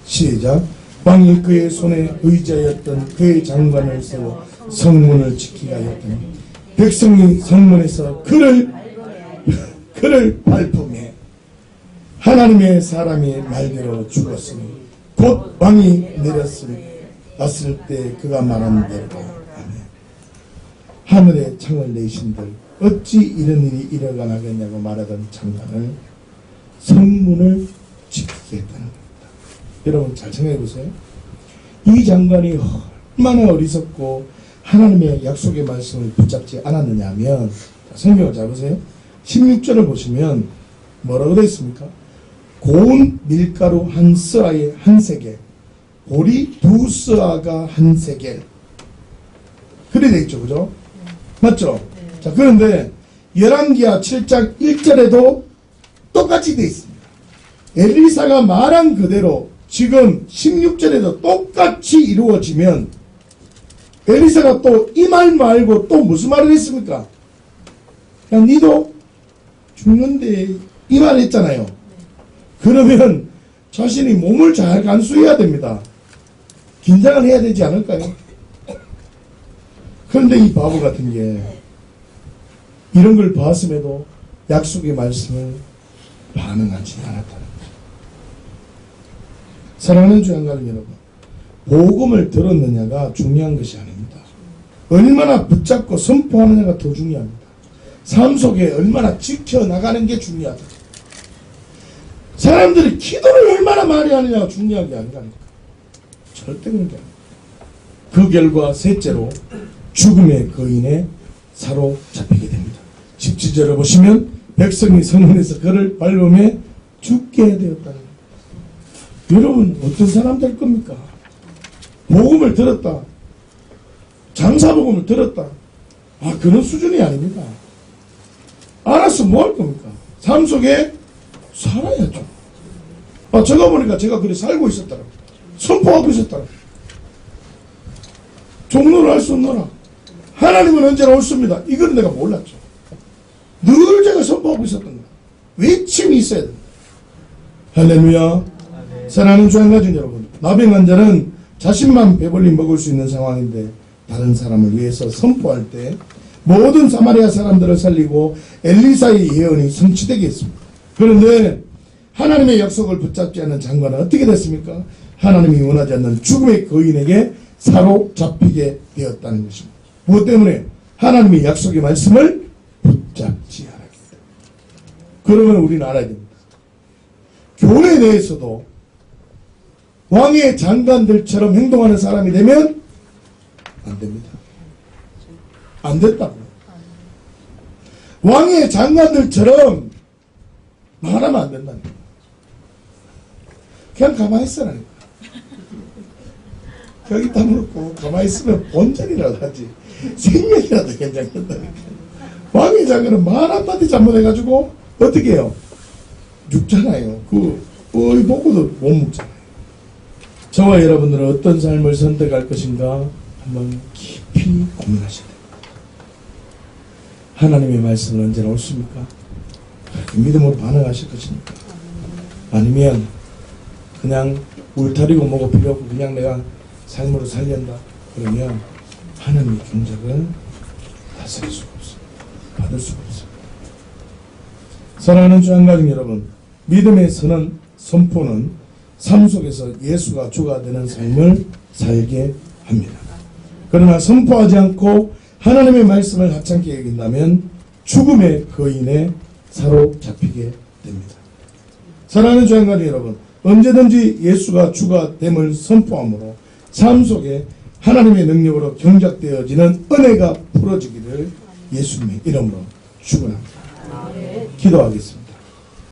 시작. 왕이 그의 손에 의지하였던 그의 장관을 세워 성문을 지키게 하였더니 백성이 성문에서 그를 밟으며 하나님의 사람이 말대로 죽었으니 곧 왕이 났을 때 그가 말한 대로다. 아멘. 하늘에 창을 내신들 어찌 이런 일이 일어나겠냐고 말하던 장관을 성문을 지키게 했다는 겁니다. 여러분, 잘 생각해 보세요. 이 장관이 얼마나 어리석고 하나님의 약속의 말씀을 붙잡지 않았느냐 하면, 성경을 잘 보세요. 16절을 보시면 뭐라고 되어 있습니까? 고운 밀가루 한 스아에 한 세겔, 보리 두 스아가 한 세겔. 그래 되어 있죠, 그죠? 맞죠? 자, 그런데 열왕기하 7장 1절에도 똑같이 되어 있습니다. 엘리사가 말한 그대로 지금 16절에도 똑같이 이루어지면 엘리사가 또 이 말 말고 또 무슨 말을 했습니까? 야, 니도 죽는데 이 말 했잖아요. 그러면 자신이 몸을 잘 간수해야 됩니다. 긴장을 해야 되지 않을까요? 그런데 이 바보 같은 게 이런 걸 봤음에도 약속의 말씀을 반응하지 않았다는 거죠. 사랑하는 주양가는 여러분, 복음을 들었느냐가 중요한 것이 아닙니다. 얼마나 붙잡고 선포하느냐가 더 중요합니다. 삶 속에 얼마나 지켜나가는 게 중요하다. 사람들이 기도를 얼마나 많이 하느냐가 중요한 게 아니라니까. 절대 그런 게 아닙니다. 그 결과 셋째로 죽음의 거인에 사로잡히게 됩니다. 17절을 보시면 백성이 성문에서 그를 밟음에 죽게 되었다는 거예요. 여러분 어떤 사람 될 겁니까? 복음을 들었다. 장사복음을 들었다. 그런 수준이 아닙니다. 알아서 뭐 할 겁니까? 삶 속에 살아야죠. 제가 보니까 제가 그렇게 살고 있었더라. 선포하고 있었더라. 종로를 할 수 없노라. 하나님은 언제나 옳습니다. 이건 내가 몰랐죠. 늘 제가 선포하고 있었던 거야. 외침이 있어야 된다. 할렐루야. 사랑하는 주 한 가지 여러분. 나병 환자는 자신만 배불리 먹을 수 있는 상황인데 다른 사람을 위해서 선포할 때 모든 사마리아 사람들을 살리고 엘리사의 예언이 성취되게 했습니다. 그런데 하나님의 약속을 붙잡지 않는 장관은 어떻게 됐습니까? 하나님이 원하지 않는 죽음의 거인에게 사로잡히게 되었다는 것입니다. 무엇 때문에? 하나님의 약속의 말씀을 붙잡지 않았기 때문에. 그러면 우리는 알아야 됩니다. 교회 내에서도 왕의 장관들처럼 행동하는 사람이 되면 안 됩니다. 안 됐다고요. 왕의 장관들처럼 말하면 안 된다는 거예요. 그냥 가만히 있으라니까. 여기 다 물었고 가만히 있으면 본전이라도 하지 생명이라도 괜찮겠다니까. 왕의 장관은 말 한마디 잘못해가지고 어떻게 해요? 죽잖아요. 거의 보고도 못 묵잖아요. 저와 여러분들은 어떤 삶을 선택할 것인가 한번 깊이 고민하셔야 됩니다. 하나님의 말씀은 언제나 옳습니까? 믿음으로 반응하실 것입니까? 아니면 그냥 울타리고 뭐고 필요 없고 그냥 내가 삶으로 살련다. 그러면 하나님의 경작을 다스릴 수가 없습니다. 받을 수가 없습니다. 사랑하는 주 한 가족 여러분, 믿음의 선포는 삶 속에서 예수가 주가 되는 삶을 살게 합니다. 그러나 선포하지 않고 하나님의 말씀을 하찮게 여긴다면 죽음의 거인에 사로잡히게 됩니다. 사랑하는 주 한 가족 여러분, 언제든지 예수가 주가 됨을 선포함으로 삶 속에 하나님의 능력으로 경작되어지는 은혜가 풀어지기를 예수님의 이름으로 축원합니다. 기도하겠습니다.